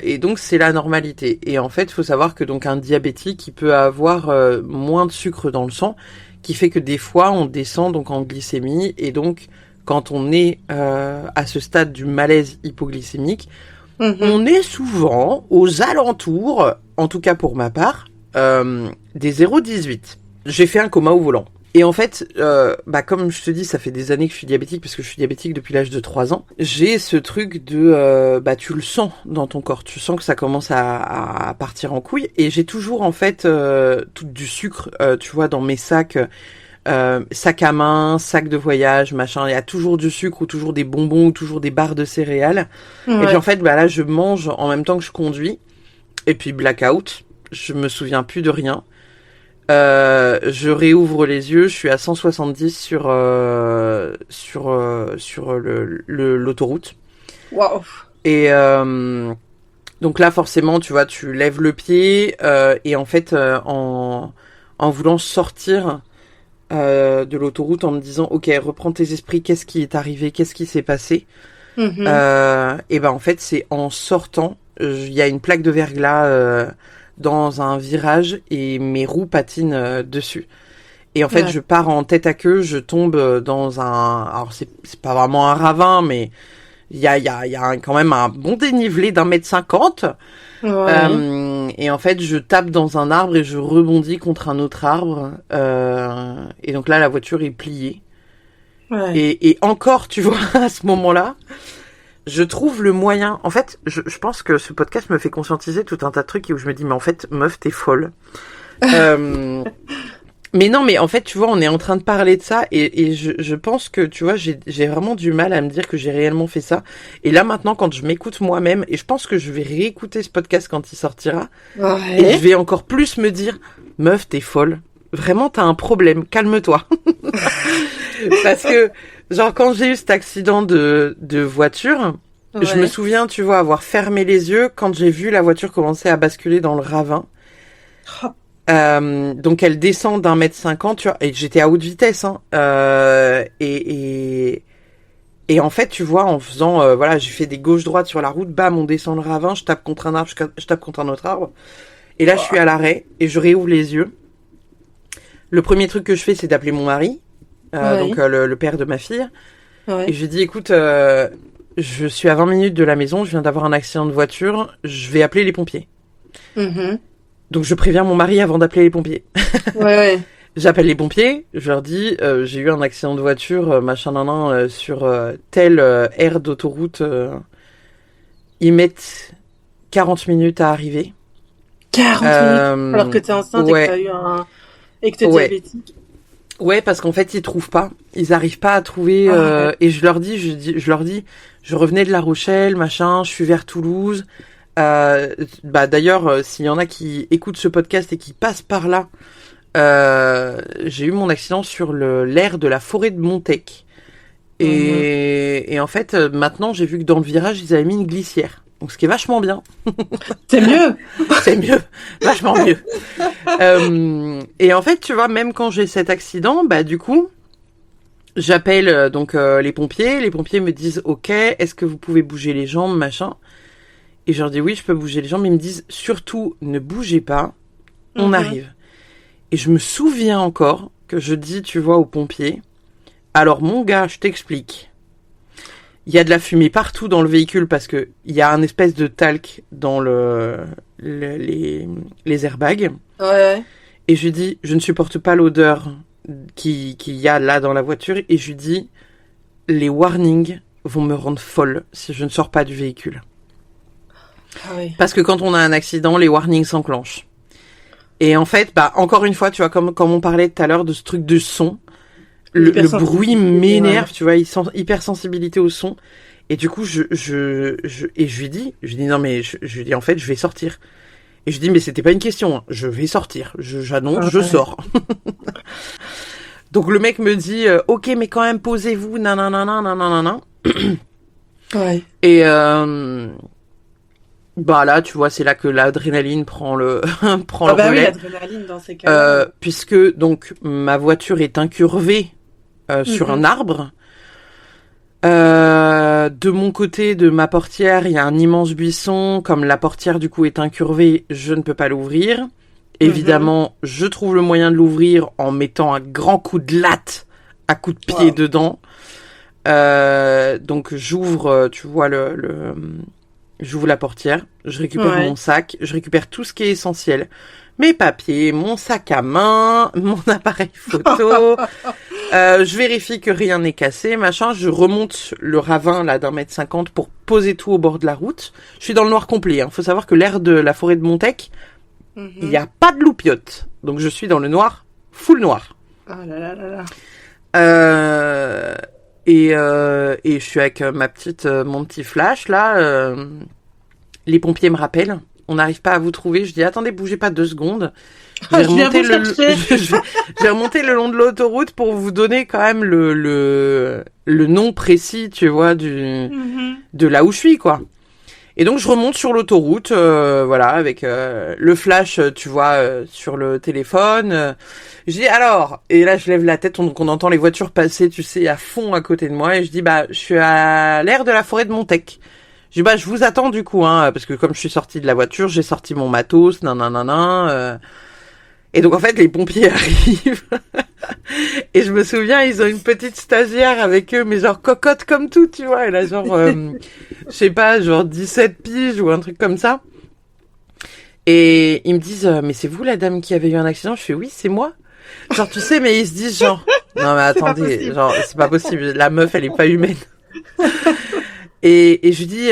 Et donc, c'est la normalité. Et en fait, il faut savoir que donc un diabétique, il peut avoir moins de sucre dans le sang, qui fait que des fois, on descend donc en glycémie. Et donc, quand on est à ce stade du malaise hypoglycémique, on est souvent aux alentours, en tout cas pour ma part, des 0,18. J'ai fait un coma au volant. Et en fait, comme je te dis, ça fait des années que je suis diabétique, parce que je suis diabétique depuis l'âge de 3 ans. J'ai ce truc de, tu le sens dans ton corps. Tu sens que ça commence à partir en couille. Et j'ai toujours, en fait, tout du sucre, tu vois, dans mes sacs, sac à main, sac de voyage, machin. Il y a toujours du sucre, ou toujours des bonbons, ou toujours des barres de céréales. Ouais. Et puis en fait, là, je mange en même temps que je conduis. Et puis blackout. Je me souviens plus de rien. Je réouvre les yeux, je suis à 170 sur l'autoroute. Waouh. Et donc là, forcément, tu vois, tu lèves le pied et en fait, en voulant sortir de l'autoroute, en me disant, ok, reprends tes esprits, qu'est-ce qui est arrivé, qu'est-ce qui s'est passé, et en fait, c'est en sortant, il y a une plaque de verglas dans un virage et mes roues patinent dessus. Et en fait, je pars en tête à queue, je tombe dans un... Alors, c'est pas vraiment un ravin, mais il y a quand même un bon dénivelé d'1,50 m. Ouais. Et en fait, je tape dans un arbre et je rebondis contre un autre arbre. Et donc là, la voiture est pliée. Ouais. Et encore, tu vois, à ce moment-là... Je trouve le moyen... En fait, je pense que ce podcast me fait conscientiser tout un tas de trucs où je me dis, mais en fait, meuf, t'es folle. Mais non, mais en fait, tu vois, on est en train de parler de ça et je pense que, tu vois, j'ai vraiment du mal à me dire que j'ai réellement fait ça. Et là, maintenant, quand je m'écoute moi-même, et je pense que je vais réécouter ce podcast quand il sortira, et je vais encore plus me dire, meuf, t'es folle. Vraiment, t'as un problème. Calme-toi. Parce que... Genre, quand j'ai eu cet accident de voiture, je me souviens, tu vois, avoir fermé les yeux quand j'ai vu la voiture commencer à basculer dans le ravin. Donc, elle descend d'1,50 m, tu vois, et j'étais à haute vitesse, hein. Et en fait, tu vois, en faisant, j'ai fait des gauches-droites sur la route, bam, on descend le ravin, je tape contre un arbre, je tape contre un autre arbre. Et là, je suis à l'arrêt, et je réouvre les yeux. Le premier truc que je fais, c'est d'appeler mon mari. Donc le père de ma fille. Et je lui dis, écoute, je suis à 20 minutes de la maison, je viens d'avoir un accident de voiture, je vais appeler les pompiers. Donc je préviens mon mari avant d'appeler les pompiers. J'appelle les pompiers, je leur dis, j'ai eu un accident de voiture, sur telle aire d'autoroute. Ils mettent 40 minutes à arriver. 40 minutes alors que t'es enceinte et que t'as eu et que t'es diabétique. Ouais, parce qu'en fait, ils trouvent pas. Ils arrivent pas à trouver. Et je leur dis, je revenais de La Rochelle, machin, je suis vers Toulouse. D'ailleurs, s'il y en a qui écoutent ce podcast et qui passent par là, j'ai eu mon accident sur l'aire de la forêt de Montec. Et en fait, maintenant, j'ai vu que dans le virage, ils avaient mis une glissière. Donc, ce qui est vachement bien. C'est mieux. C'est mieux. Vachement mieux. Et en fait, tu vois, même quand j'ai cet accident, bah, du coup, j'appelle donc les pompiers. Les pompiers me disent, OK, est-ce que vous pouvez bouger les jambes, machin? Et je leur dis, oui, je peux bouger les jambes. Ils me disent, surtout, ne bougez pas. On arrive. Et je me souviens encore que je dis, tu vois, aux pompiers, alors mon gars, je t'explique. Il y a de la fumée partout dans le véhicule parce que il y a un espèce de talc dans les airbags. Ouais. Et je lui dis, je ne supporte pas l'odeur qu'il y a là dans la voiture. Et je lui dis, les warnings vont me rendre folle si je ne sors pas du véhicule. Ah oui. Parce que quand on a un accident, les warnings s'enclenchent. Et en fait, bah encore une fois, tu vois, comme on parlait tout à l'heure de ce truc de son, le bruit m'énerve, tu vois, hypersensibilité au son. Et du coup, je lui dis non mais je lui dis en fait, je vais sortir. Et je dis mais c'était pas une question, hein. Je vais sortir. J'annonce, je sors. Donc le mec me dit OK, mais quand même posez-vous, nanana. Ouais. Et bah là, tu vois, c'est là que l'adrénaline prend le relais. Oui, l'adrénaline dans ces cas-là. Puisque donc ma voiture est incurvée sur un arbre. De mon côté, de ma portière, il y a un immense buisson. Comme la portière du coup est incurvée, je ne peux pas l'ouvrir. Évidemment, je trouve le moyen de l'ouvrir en mettant un grand coup de latte à coup de pied dedans. Donc j'ouvre, tu vois j'ouvre la portière, je récupère mon sac, je récupère tout ce qui est essentiel. Mes papiers, mon sac à main, mon appareil photo. Je vérifie que rien n'est cassé, machin. Je remonte le ravin là d'1,50 m pour poser tout au bord de la route. Je suis dans le noir complet. Faut savoir que l'air de la forêt de Montec, il n'y a pas de loupiote. Donc je suis dans le noir, full noir. Ah là là là là. Et je suis avec mon petit flash là. Les pompiers me rappellent. On n'arrive pas à vous trouver. Je dis attendez, bougez pas 2 secondes. Je vais remonter le long de l'autoroute pour vous donner quand même le nom précis, tu vois, de là où je suis, quoi. Et donc je remonte sur l'autoroute, voilà, avec le flash, tu vois, sur le téléphone. Je dis alors, et là je lève la tête, donc on entend les voitures passer, tu sais, à fond à côté de moi, et je dis bah je suis à l'aire de la forêt de Montec. Je dis bah je vous attends du coup, hein, parce que comme je suis sortie de la voiture, j'ai sorti mon matos, nanana. Et donc en fait les pompiers arrivent. Et je me souviens, ils ont une petite stagiaire avec eux, mais genre cocotte comme tout, tu vois. Elle a genre, je sais pas, genre 17 piges ou un truc comme ça. Et ils me disent, mais c'est vous la dame qui avait eu un accident? Je fais oui, c'est moi. Genre tu sais, mais ils se disent genre, non mais attendez, genre c'est pas possible, la meuf elle est pas humaine. Et je dis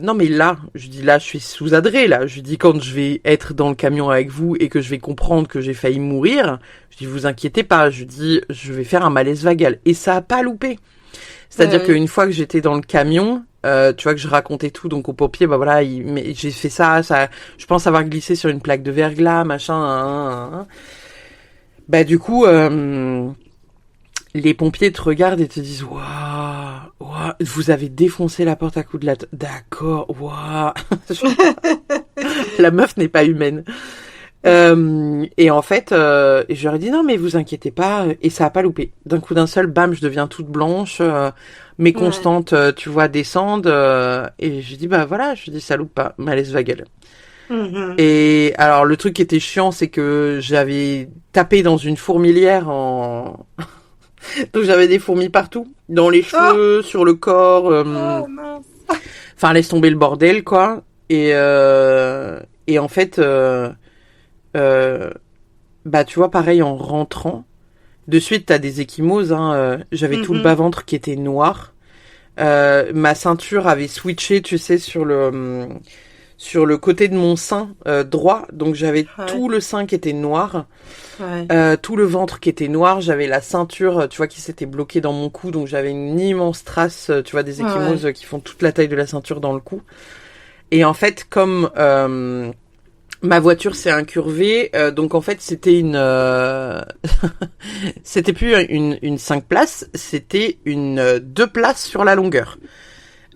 non mais là, je dis là je suis sous adré là, je dis quand je vais être dans le camion avec vous et que je vais comprendre que j'ai failli mourir, je dis vous inquiétez pas, je dis je vais faire un malaise vagal et ça a pas loupé. C'est-à-dire qu'une fois que j'étais dans le camion, tu vois que je racontais tout donc aux pompiers, bah voilà, j'ai fait ça, je pense avoir glissé sur une plaque de verglas, machin. Bah du coup les pompiers te regardent et te disent waouh, vous avez défoncé la porte à coups de latte. D'accord, waouh. La meuf n'est pas humaine. Et en fait, je leur ai dit non mais vous inquiétez pas, et ça a pas loupé. D'un coup d'un seul, bam, je deviens toute blanche, mes constantes, tu vois, descendent, et je dis bah voilà, je dis ça loupe pas, malaise vagal. Et alors le truc qui était chiant, c'est que j'avais tapé dans une fourmilière donc j'avais des fourmis partout, dans les cheveux, sur le corps. Enfin, laisse tomber le bordel, quoi. Et en fait, bah tu vois, pareil, en rentrant, de suite t'as des ecchymoses. J'avais tout le bas-ventre qui était noir. Ma ceinture avait switché, tu sais, sur le côté de mon sein droit, donc j'avais tout le sein qui était noir, tout le ventre qui était noir, j'avais la ceinture, tu vois, qui s'était bloquée dans mon cou, donc j'avais une immense trace, tu vois, des ecchymoses qui font toute la taille de la ceinture dans le cou. Et en fait, comme ma voiture s'est incurvée, donc en fait c'était c'était plus une 5 places, c'était une 2 places sur la longueur.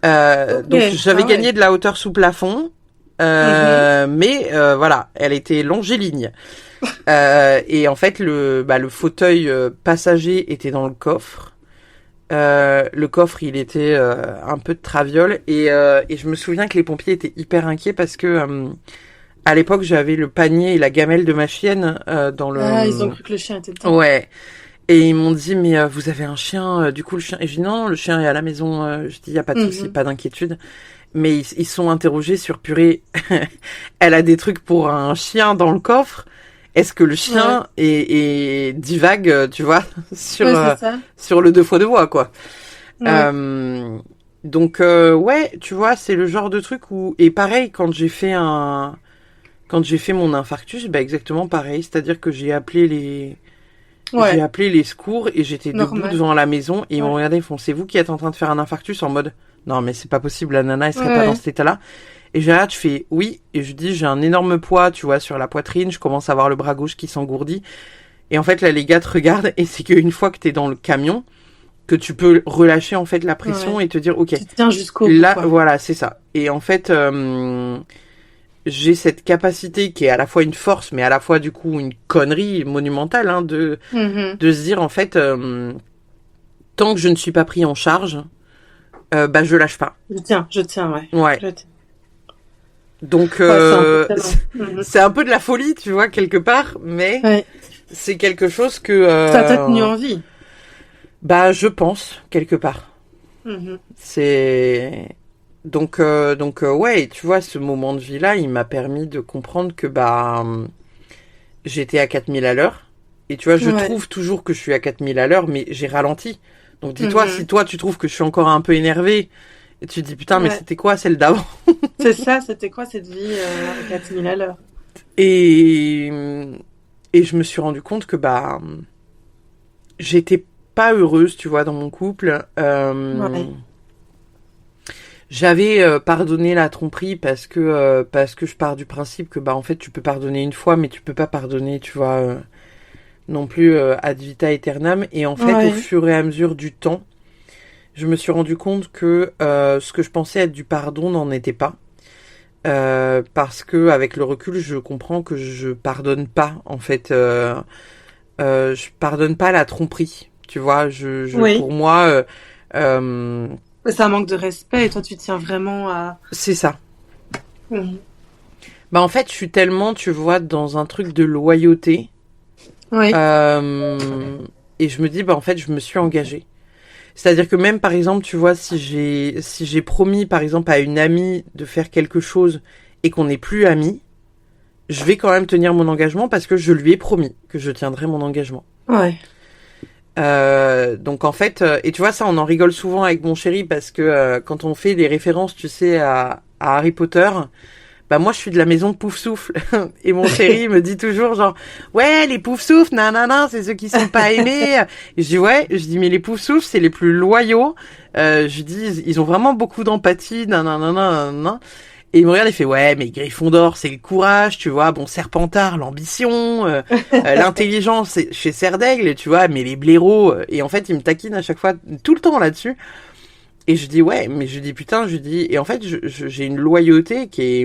Donc j'avais gagné de la hauteur sous plafond, mais voilà, elle était longiligne. Et en fait, le fauteuil passager était dans le coffre. Le coffre, il était un peu de traviole. Et je me souviens que les pompiers étaient hyper inquiets parce que à l'époque, j'avais le panier et la gamelle de ma chienne dans le... Ah, ils ont cru que le chien était dedans. Ouais. Et ils m'ont dit, mais vous avez un chien, du coup le chien... Et je dis, non, le chien est à la maison. Je dis, y a pas de souci, pas d'inquiétude. Mais ils sont interrogés sur, purée, elle a des trucs pour un chien dans le coffre. Est-ce que le chien est divague, tu vois, sur le 2x2 voies, quoi. Ouais. Donc, ouais, tu vois, c'est le genre de truc où... Et pareil, quand j'ai fait mon infarctus, bah exactement pareil. C'est-à-dire que j'ai appelé les secours et j'étais debout devant la maison et ils m'ont regardé, ils font, c'est vous qui êtes en train de faire un infarctus, en mode, non mais c'est pas possible, la nana elle serait pas dans cet état-là. Et j'arrête, je fais oui, et je dis j'ai un énorme poids, tu vois, sur la poitrine, je commence à avoir le bras gauche qui s'engourdit. Et en fait là les gars te regardent et c'est qu'une fois que t'es dans le camion, que tu peux relâcher en fait la pression et te dire ok, tu tiens jusqu'au bout, là voilà c'est ça. Et en fait j'ai cette capacité qui est à la fois une force, mais à la fois du coup une connerie monumentale, hein, de se dire en fait, tant que je ne suis pas pris en charge, bah je lâche pas. Je tiens, ouais. Ouais. Donc c'est un peu de la folie, tu vois, quelque part, mais c'est quelque chose que ça t'a tenu en vie. Bah je pense quelque part. C'est Donc ouais, tu vois, ce moment de vie-là, il m'a permis de comprendre que bah j'étais à 4000 à l'heure. Et tu vois, je trouve toujours que je suis à 4000 à l'heure, mais j'ai ralenti. Donc dis-toi, si toi tu trouves que je suis encore un peu énervée, et tu te dis putain, mais c'était quoi celle d'avant? C'est ça, c'était quoi cette vie à 4000 à l'heure? Et je me suis rendu compte que bah j'étais pas heureuse, tu vois, dans mon couple. J'avais pardonné la tromperie parce que je pars du principe que bah en fait tu peux pardonner une fois mais tu peux pas pardonner, tu vois, non plus ad vita aeternam. Et en fait au fur et à mesure du temps, je me suis rendu compte que ce que je pensais être du pardon n'en était pas, parce que avec le recul je comprends que je pardonne pas en fait, je pardonne pas la tromperie, tu vois, pour moi c'est un manque de respect et toi tu tiens vraiment à... C'est ça. Bah en fait je suis tellement, tu vois, dans un truc de loyauté. Et je me dis bah en fait je me suis engagée. C'est-à-dire que même par exemple tu vois si j'ai promis par exemple à une amie de faire quelque chose et qu'on n'est plus amis, je vais quand même tenir mon engagement parce que je lui ai promis que je tiendrai mon engagement. Donc en fait, et tu vois ça on en rigole souvent avec mon chéri parce que quand on fait des références, tu sais, à Harry Potter, bah moi je suis de la maison Pouf Souffle et mon chéri me dit toujours genre ouais les Pouf Souffle nanana c'est ceux qui sont pas aimés. Et je dis mais les Pouf Souffle c'est les plus loyaux. Je dis ils ont vraiment beaucoup d'empathie nanana. Et il me regarde et fait ouais mais Gryffondor c'est le courage, tu vois, bon Serpentard l'ambition, l'intelligence chez Serdaigle, tu vois, mais les blaireaux, et en fait il me taquine à chaque fois tout le temps là-dessus. Et je dis ouais mais je dis putain, je dis, et en fait j'ai une loyauté qui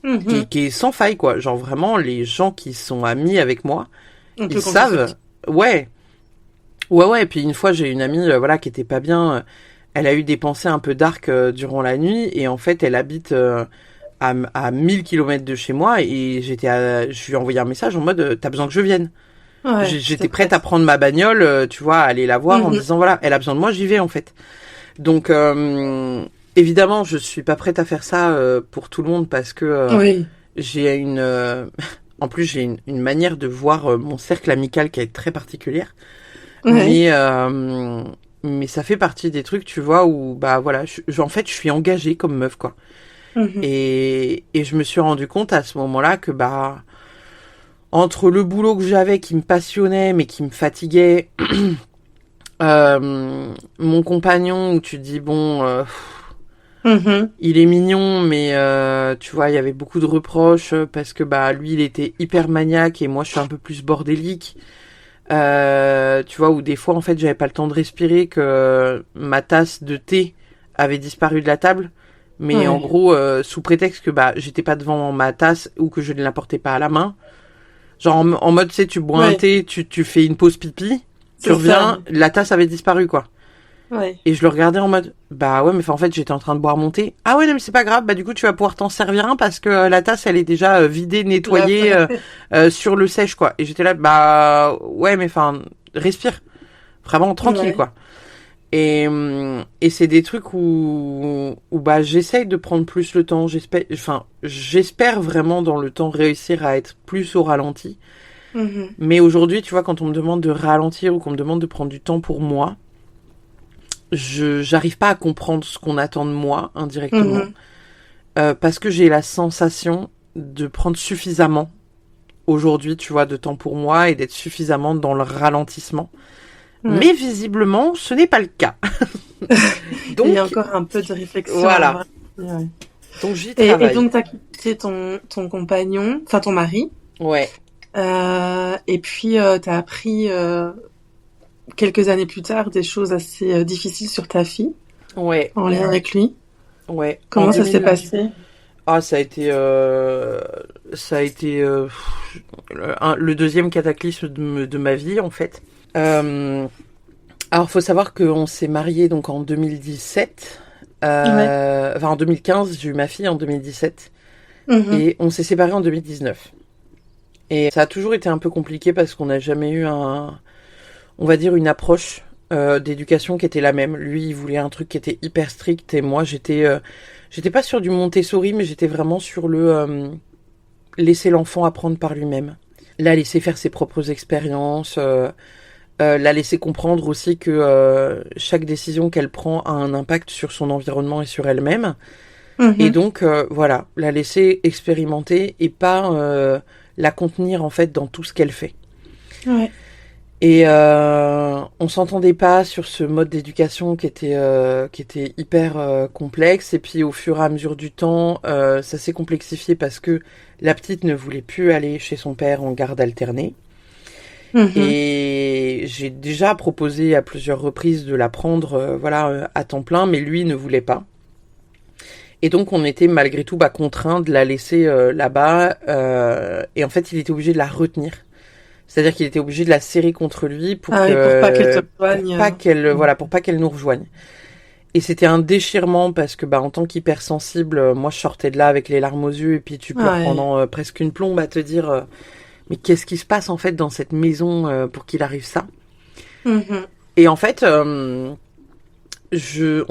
est sans faille quoi, genre vraiment les gens qui sont amis avec moi ils savent. Ouais et puis une fois j'ai une amie voilà qui était pas bien. Elle a eu des pensées un peu dark durant la nuit et en fait elle habite à 1000 km de chez moi et je lui ai envoyé un message en mode t'as besoin que je vienne. J'étais prête à prendre ma bagnole, tu vois, à aller la voir en disant voilà, elle a besoin de moi, j'y vais en fait. Donc évidemment je suis pas prête à faire ça pour tout le monde parce que j'ai en plus j'ai une manière de voir mon cercle amical qui est très particulière. Mais ça fait partie des trucs, tu vois, où, bah voilà, en fait, je suis engagée comme meuf, quoi. Et je me suis rendu compte à ce moment-là que, bah, entre le boulot que j'avais qui me passionnait, mais qui me fatiguait, mon compagnon, où tu te dis, bon, il est mignon, mais, tu vois, il y avait beaucoup de reproches parce que, bah, lui, il était hyper maniaque et moi, je suis un peu plus bordélique. Tu vois, où des fois en fait j'avais pas le temps de respirer, que ma tasse de thé avait disparu de la table. Mais en gros, sous prétexte que j'étais pas devant ma tasse ou que je ne la portais pas à la main. Genre en mode, tu sais, tu bois un thé, tu fais une pause pipi, tu reviens, la tasse avait disparu, quoi. Ouais. Et je le regardais en mode, ouais, mais en fait, j'étais en train de boire mon thé. Ah ouais, non, mais c'est pas grave, du coup, tu vas pouvoir t'en servir un parce que la tasse, elle est déjà vidée, nettoyée, sur le sèche, quoi. Et j'étais là, ouais, mais respire. Vraiment tranquille, quoi. Et c'est des trucs où j'essaye de prendre plus le temps. J'espère vraiment dans le temps réussir à être plus au ralenti. Mais aujourd'hui, tu vois, quand on me demande de ralentir ou qu'on me demande de prendre du temps pour moi, j'arrive pas à comprendre ce qu'on attend de moi indirectement. Parce que j'ai la sensation de prendre suffisamment aujourd'hui, tu vois, de temps pour moi et d'être suffisamment dans le ralentissement. Mais visiblement, ce n'est pas le cas. Donc, il y a encore un peu de réflexion. Voilà. Ouais. Donc j'y travaille. Et donc t'as quitté ton compagnon, enfin ton mari. Ouais. Et puis t'as appris quelques années plus tard des choses assez difficiles sur ta fille. Ouais. En lien avec lui. Ouais. Comment ça s'est passé? Ah, ça a été le deuxième cataclysme de ma vie, en fait. Alors, faut savoir qu'on s'est mariés donc en 2017. En 2015, j'ai eu ma fille en 2017. Et on s'est séparés en 2019. Et ça a toujours été un peu compliqué parce qu'on n'a jamais eu on va dire une approche d'éducation qui était la même. Lui, il voulait un truc qui était hyper strict et moi, j'étais pas sur du Montessori, mais j'étais vraiment sur le laisser l'enfant apprendre par lui-même. La laisser faire ses propres expériences, la laisser comprendre aussi que chaque décision qu'elle prend a un impact sur son environnement et sur elle-même. Et donc, voilà, la laisser expérimenter et pas la contenir, en fait, dans tout ce qu'elle fait. Ouais. Et on s'entendait pas sur ce mode d'éducation qui était hyper complexe. Et puis, au fur et à mesure du temps, ça s'est complexifié parce que la petite ne voulait plus aller chez son père en garde alternée. Et j'ai déjà proposé à plusieurs reprises de la prendre à temps plein, mais lui ne voulait pas. Et donc on était malgré tout contraints de la laisser là-bas. Et en fait, il était obligé de la retenir. C'est-à-dire qu'il était obligé de la serrer contre lui pour pas qu'elle te rejoigne. Pour pas qu'elle nous rejoigne. Et c'était un déchirement parce que en tant qu'hypersensible, moi je sortais de là avec les larmes aux yeux et puis tu pleures pendant presque une plombe à te dire mais qu'est-ce qui se passe en fait dans cette maison pour qu'il arrive ça. Et en fait on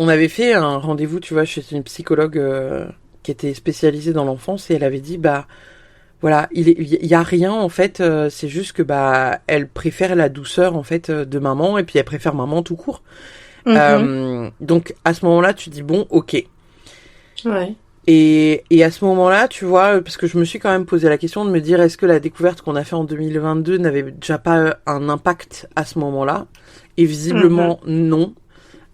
avait fait un rendez-vous, tu vois, chez une psychologue qui était spécialisée dans l'enfance et elle avait dit voilà, il y a rien en fait, c'est juste que elle préfère la douceur en fait de maman et puis elle préfère maman tout court. Donc à ce moment-là, tu dis bon, ok. Ouais. Et à ce moment-là, tu vois, parce que je me suis quand même posé la question de me dire est-ce que la découverte qu'on a fait en 2022 n'avait déjà pas un impact à ce moment-là? Et visiblement non.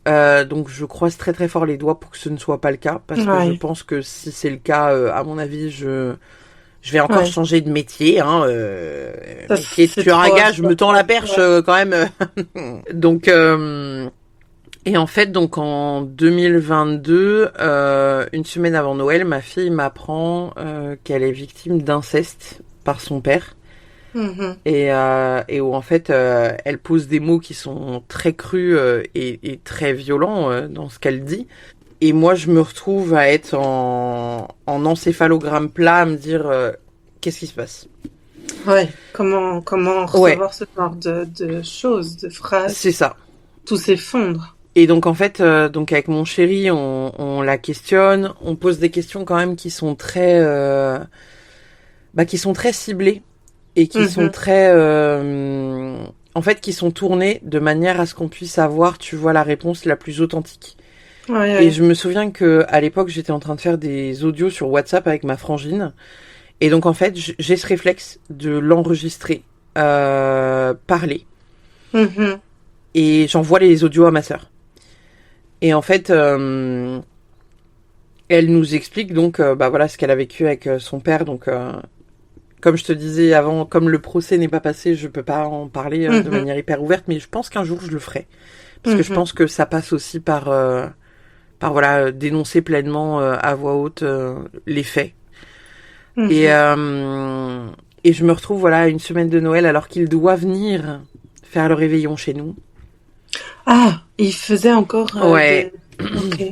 Donc je croise très très fort les doigts pour que ce ne soit pas le cas parce que je pense que si c'est le cas, à mon avis, je vais encore changer de métier, hein. Métier de tueur à gage, je me tends la perche quand même. Donc, et en fait, donc en 2022, une semaine avant Noël, ma fille m'apprend qu'elle est victime d'inceste par son père. Et où en fait, elle pose des mots qui sont très crus et très violents dans ce qu'elle dit. Et moi, je me retrouve à être en encéphalogramme plat, à me dire qu'est-ce qui se passe. Ouais. Comment recevoir ce genre de choses, de phrases. C'est ça. Tout s'effondre. Et donc en fait, donc avec mon chéri, on la questionne, on pose des questions quand même qui sont très ciblées et qui sont très en fait qui sont tournées de manière à ce qu'on puisse avoir, tu vois, la réponse la plus authentique. Et je me souviens que à l'époque, j'étais en train de faire des audios sur WhatsApp avec ma frangine. Et donc, en fait, j'ai ce réflexe de l'enregistrer, parler. Et j'envoie les audios à ma sœur. Et en fait, elle nous explique donc, ce qu'elle a vécu avec son père. Donc, comme je te disais avant, comme le procès n'est pas passé, je peux pas en parler de manière hyper ouverte. Mais je pense qu'un jour, je le ferai. Parce que je pense que ça passe aussi par voilà, dénoncer pleinement à voix haute les faits. Mhm. Et je me retrouve voilà à une semaine de Noël alors qu'il doit venir faire le réveillon chez nous. Ah, il faisait encore Ouais. Ok.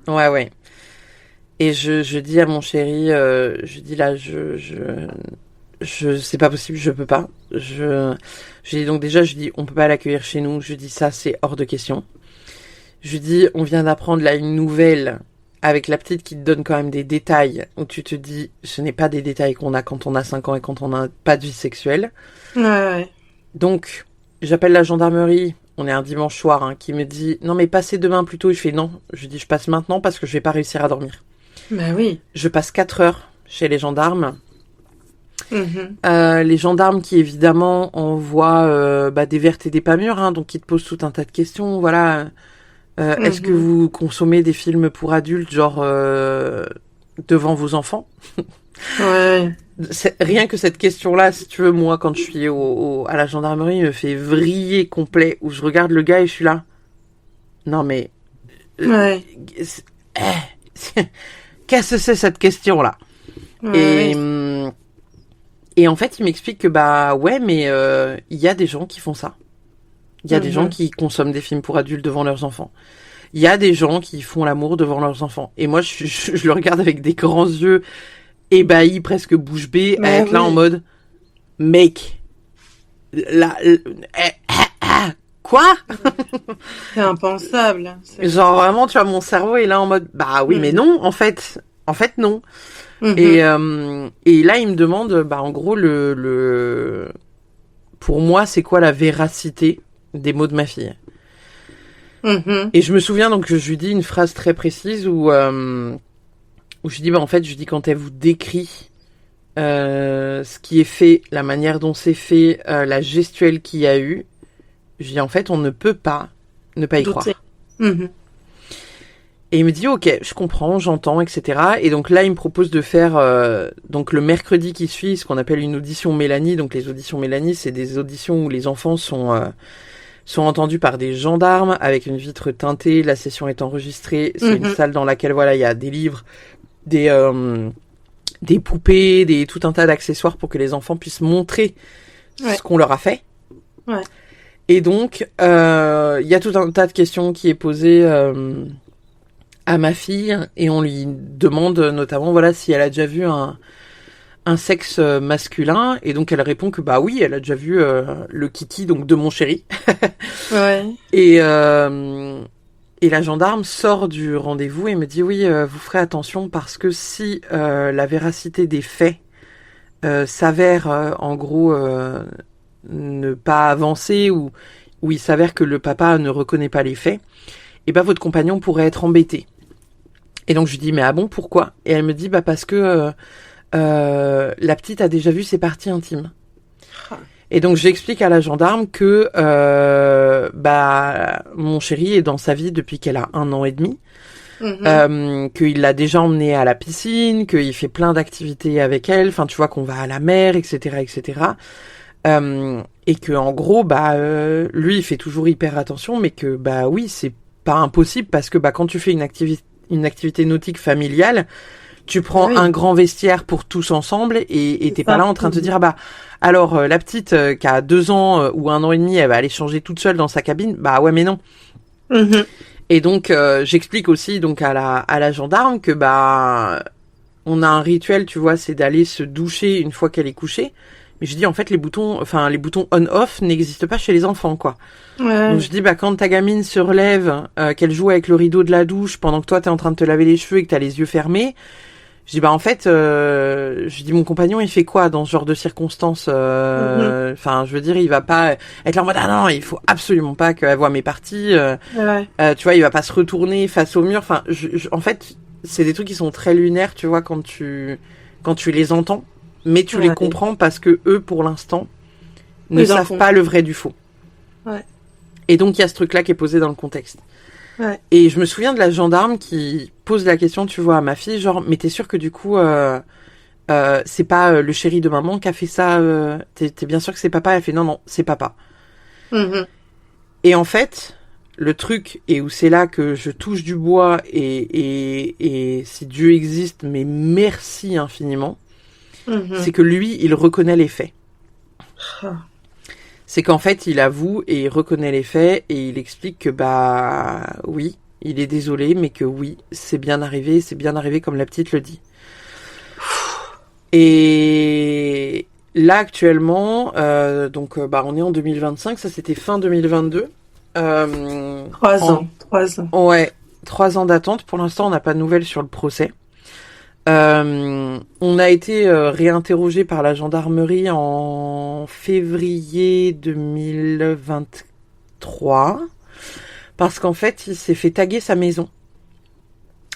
Ouais. Et je dis à mon chéri, je dis là, c'est pas possible, je peux pas. Je dis donc déjà, je dis on peut pas l'accueillir chez nous. Je dis ça, c'est hors de question. Je dis on vient d'apprendre là une nouvelle avec la petite qui te donne quand même des détails où tu te dis ce n'est pas des détails qu'on a quand on a 5 ans et quand on n'a pas de vie sexuelle. Ouais. Donc j'appelle la gendarmerie. On est un dimanche soir, hein, qui me dit non mais passez demain plus tôt. Je fais non. Je dis je passe maintenant parce que je vais pas réussir à dormir. Bah oui. Je passe 4 heures chez les gendarmes. Mhm. Les gendarmes qui évidemment envoient des vertes et des pas mûres, hein, donc qui te posent tout un tas de questions. Voilà, est-ce que vous consommez des films pour adultes, genre devant vos enfants? Ouais. Rien que cette question-là, si tu veux, moi, quand je suis à la gendarmerie, me fait vriller complet. Où je regarde le gars et je suis là. Non mais, Ouais. qu'est-ce que c'est cette question-là? Ouais. Et en fait, il m'explique que ouais, mais il y a des gens qui font ça. Il y a des gens qui consomment des films pour adultes devant leurs enfants. Il y a des gens qui font l'amour devant leurs enfants. Et moi, je le regarde avec des grands yeux ébahis, presque bouche bée, à être là en mode, mec, là, quoi? C'est impensable. Genre vraiment, tu vois, mon cerveau est là en mode, bah oui, mais non, en fait non. Mhm. Et là, il me demande, en gros, pour moi, c'est quoi la véracité des mots de ma fille? Mhm. Et je me souviens donc que je lui dis une phrase très précise où je dis, en fait, je dis quand elle vous décrit ce qui est fait, la manière dont c'est fait, la gestuelle qu'il y a eu, je dis en fait, on ne peut pas ne pas y croire. Mhm. Et il me dit, ok, je comprends, j'entends, etc. Et donc là, il me propose de faire donc le mercredi qui suit ce qu'on appelle une audition Mélanie. Donc les auditions Mélanie, c'est des auditions où les enfants sont entendus par des gendarmes avec une vitre teintée. La session est enregistrée. C'est une salle dans laquelle voilà, il y a des livres, des poupées, tout un tas d'accessoires pour que les enfants puissent montrer ce qu'on leur a fait. Ouais. Et donc, il y a tout un tas de questions qui est posé à ma fille et on lui demande notamment voilà si elle a déjà vu un sexe masculin et donc elle répond que oui, elle a déjà vu le kiki donc de mon chéri. Ouais. Et la gendarme sort du rendez-vous et me dit oui, vous ferez attention parce que si la véracité des faits s'avère en gros ne pas avancer ou il s'avère que le papa ne reconnaît pas les faits, et votre compagnon pourrait être embêté. Et donc je lui dis mais ah bon, pourquoi? Et elle me dit parce que la petite a déjà vu ses parties intimes. Et donc j'explique à la gendarme que mon chéri est dans sa vie depuis qu'elle a 1 an et demi. Qu'il l'a déjà emmenée à la piscine, qu'il fait plein d'activités avec elle, enfin tu vois qu'on va à la mer, etc. Et que en gros lui il fait toujours hyper attention, mais que oui c'est pas impossible parce que quand tu fais une activité nautique familiale, tu prends un grand vestiaire pour tous ensemble et t'es pas là en train de te dire alors la petite qui a 2 ans ou 1 an et demi elle va aller changer toute seule dans sa cabine, ouais mais non. Et donc j'explique aussi donc à la gendarme que on a un rituel, tu vois, c'est d'aller se doucher une fois qu'elle est couchée. Mais je dis en fait les boutons on/off n'existent pas chez les enfants quoi. Ouais. Donc je dis quand ta gamine se relève, qu'elle joue avec le rideau de la douche pendant que toi t'es en train de te laver les cheveux et que t'as les yeux fermés, je dis en fait je dis mon compagnon il fait quoi dans ce genre de circonstances, enfin je veux dire il va pas être là en mode non il faut absolument pas qu'elle voit mes parties, tu vois il va pas se retourner face au mur, enfin en fait c'est des trucs qui sont très lunaires tu vois quand tu les entends. Mais tu les comprends parce que eux, pour l'instant, ne savent pas le vrai du faux. Ouais. Et donc, il y a ce truc-là qui est posé dans le contexte. Ouais. Et je me souviens de la gendarme qui pose la question, tu vois, à ma fille, genre, mais t'es sûre que du coup, c'est pas le chéri de maman qui a fait ça, t'es bien sûr que c'est papa? Elle fait non, c'est papa. Et en fait, le truc, et où c'est là que je touche du bois, et si Dieu existe, mais merci infiniment, c'est que lui, il reconnaît les faits. C'est qu'en fait, il avoue et il reconnaît les faits, et il explique que, bah, oui, il est désolé, mais que oui, c'est bien arrivé comme la petite le dit. Et là, actuellement, on est en 2025, ça c'était fin 2022. 3 ans. Ouais, 3 ans d'attente. Pour l'instant, on n'a pas de nouvelles sur le procès. On a été réinterrogé par la gendarmerie en février 2023 parce qu'en fait, il s'est fait taguer sa maison.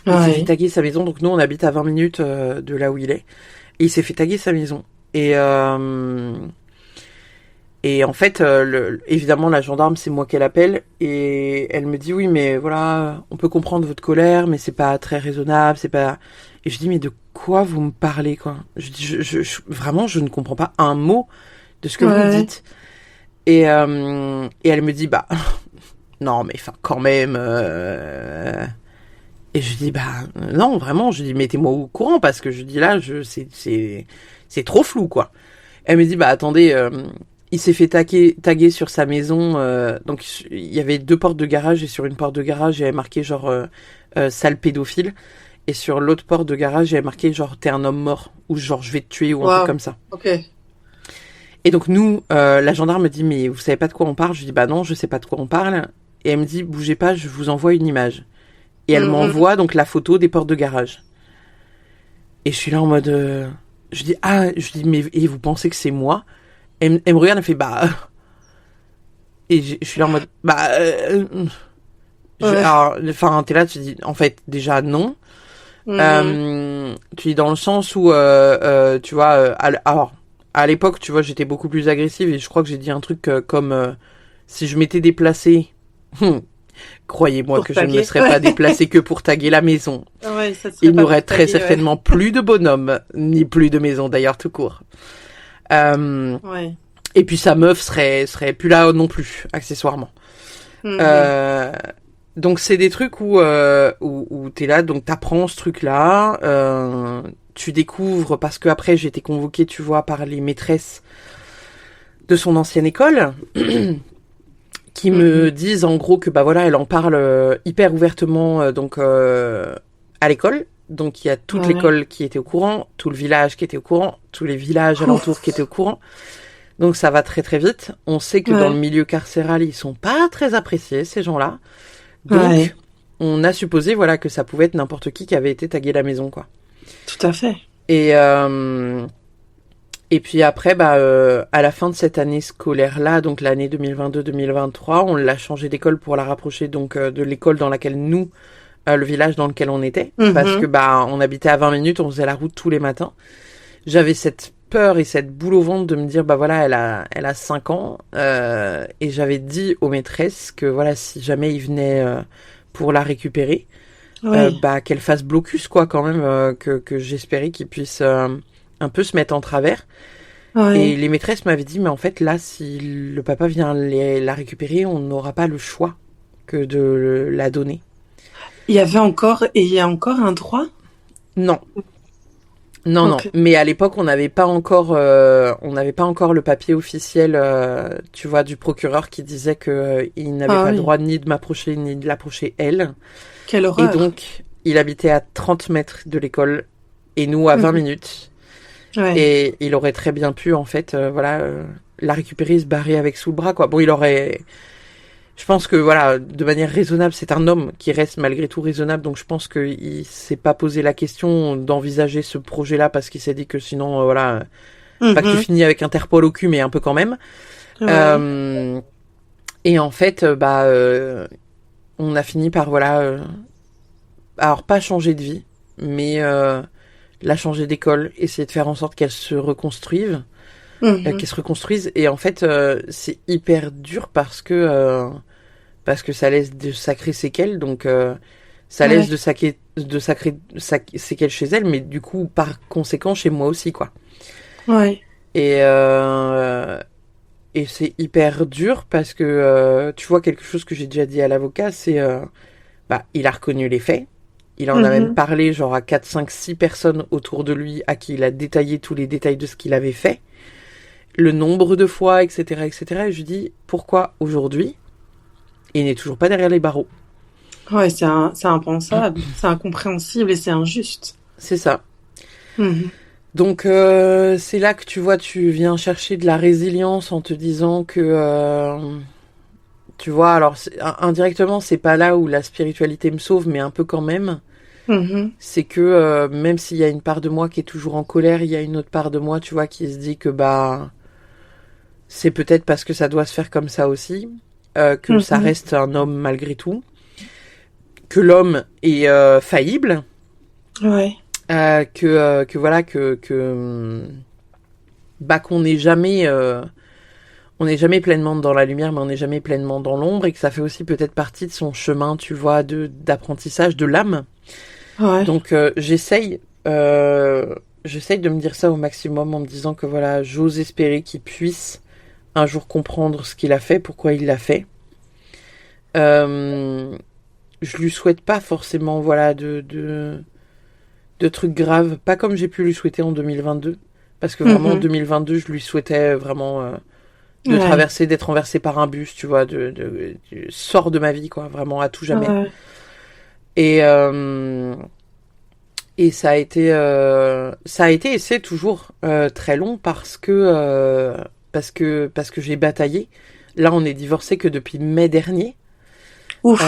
Il s'est fait taguer sa maison, donc nous on habite à 20 minutes de là où il est. Et il s'est fait taguer sa maison. Et en fait, évidemment, la gendarme, c'est moi qu'elle appelle. Et elle me dit, oui, mais voilà, on peut comprendre votre colère, mais c'est pas très raisonnable, c'est pas... Et je dis, mais de quoi vous me parlez, quoi? Je dis, vraiment, je ne comprends pas un mot de ce que vous me dites. Et elle me dit, bah, non, mais enfin, quand même... Et je dis, bah, non, vraiment, je dis, mettez-moi au courant, parce que je dis, là, c'est trop flou, quoi. Elle me dit, bah, attendez, il s'est fait taguer sur sa maison, donc il y avait 2 portes de garage, et sur une porte de garage, il y avait marqué, genre, sale pédophile, et sur l'autre porte de garage, il y avait marqué, genre, t'es un homme mort, ou genre, je vais te tuer, ou un truc comme ça. Ok. Et donc, nous, la gendarme me dit, mais vous savez pas de quoi on parle? Je dis, bah non, je sais pas de quoi on parle. Et elle me dit, bougez pas, je vous envoie une image. Et elle m'envoie donc la photo des portes de garage. Et je suis là en mode... je dis, mais et vous pensez que c'est moi? Elle me regarde, elle fait, bah... Et je suis là en mode, bah... alors, enfin, t'es là, tu dis, en fait, déjà, non. Tu dis dans le sens où, tu vois... alors, à l'époque, tu vois, j'étais beaucoup plus agressive, et je crois que j'ai dit un truc comme... si je m'étais déplacée... Croyez-moi que taguer. Je ne me serais pas déplacée que pour taguer la maison. Il n'y aurait très certainement plus de bonhomme, ni plus de maison d'ailleurs tout court. Et puis sa meuf serait plus là non plus, accessoirement. Donc c'est des trucs où t'es là, donc t'apprends ce truc-là, tu découvres, parce que après j'ai été convoquée, tu vois, par les maîtresses de son ancienne école. Qui me disent en gros que bah voilà, elle en parle hyper ouvertement à l'école. Donc il y a toute l'école qui était au courant, tout le village qui était au courant, tous les villages alentours qui étaient au courant. Donc ça va très très vite. On sait que dans le milieu carcéral, ils sont pas très appréciés ces gens-là. Donc on a supposé voilà que ça pouvait être n'importe qui avait été tagué la maison quoi. Tout à fait. Et puis après, à la fin de cette année scolaire-là, donc l'année 2022-2023, on l'a changé d'école pour la rapprocher donc de l'école dans laquelle nous, le village dans lequel on était, parce que on habitait à 20 minutes, on faisait la route tous les matins. J'avais cette peur et cette boule au ventre de me dire voilà, elle a 5 ans, et j'avais dit aux maîtresses que voilà, si jamais ils venaient pour la récupérer, qu'elle fasse blocus quoi quand même, que j'espérais qu'ils puissent un peu se mettre en travers. Et les maîtresses m'avaient dit, mais en fait, là, si le papa vient la récupérer, on n'aura pas le choix que de la donner. Il y a encore un droit? Non. Non. Mais à l'époque, on n'avait pas encore le papier officiel, tu vois, du procureur qui disait que il n'avait pas le droit ni de m'approcher, ni de l'approcher elle. Quelle horreur. Et donc, il habitait à 30 mètres de l'école, et nous à 20 minutes. Et il aurait très bien pu, en fait, la récupérer, se barrer avec sous le bras, quoi. Bon, il aurait... Je pense que, voilà, de manière raisonnable, c'est un homme qui reste malgré tout raisonnable, donc je pense qu'il s'est pas posé la question d'envisager ce projet-là, parce qu'il s'est dit que sinon, pas que tu finis avec Interpol au cul, mais un peu quand même. Et en fait, on a fini par, alors pas changer de vie, mais... la changer d'école, essayer de faire en sorte qu'elle se reconstruise, et en fait c'est hyper dur parce que ça laisse de sacrées séquelles, donc ça laisse de sacrées séquelles chez elle, mais du coup par conséquent chez moi aussi quoi. Et c'est hyper dur parce que, tu vois, quelque chose que j'ai déjà dit à l'avocat, c'est, il a reconnu les faits. Il en a même parlé genre à 4, 5, 6 personnes autour de lui à qui il a détaillé tous les détails de ce qu'il avait fait. Le nombre de fois, etc., etc. Et je lui dis, pourquoi aujourd'hui, il n'est toujours pas derrière les barreaux? Ouais, c'est impensable, c'est incompréhensible et c'est injuste. C'est ça. Mhm. Donc, c'est là que tu vois, tu viens chercher de la résilience en te disant que... tu vois, alors indirectement, c'est pas là où la spiritualité me sauve, mais un peu quand même. Mhm. C'est que même s'il y a une part de moi qui est toujours en colère, il y a une autre part de moi, tu vois, qui se dit que c'est peut-être parce que ça doit se faire comme ça aussi, que ça reste un homme malgré tout, que l'homme est faillible, Ouais. que voilà, qu'on n'est jamais on n'est jamais pleinement dans la lumière, mais on n'est jamais pleinement dans l'ombre, et que ça fait aussi peut-être partie de son chemin, tu vois, d'apprentissage de l'âme. Ouais. Donc j'essaye de me dire ça au maximum en me disant que voilà, j'ose espérer qu'il puisse un jour comprendre ce qu'il a fait, pourquoi il l'a fait. Je lui souhaite pas forcément voilà de trucs graves, pas comme j'ai pu lui souhaiter en 2022, parce que vraiment en 2022 je lui souhaitais vraiment d'être renversé par un bus, tu vois, sort de ma vie quoi, vraiment à tout jamais. Ouais. Et ça a été et c'est toujours très long parce que j'ai bataillé. Là, on est divorcés que depuis mai dernier. Ouf.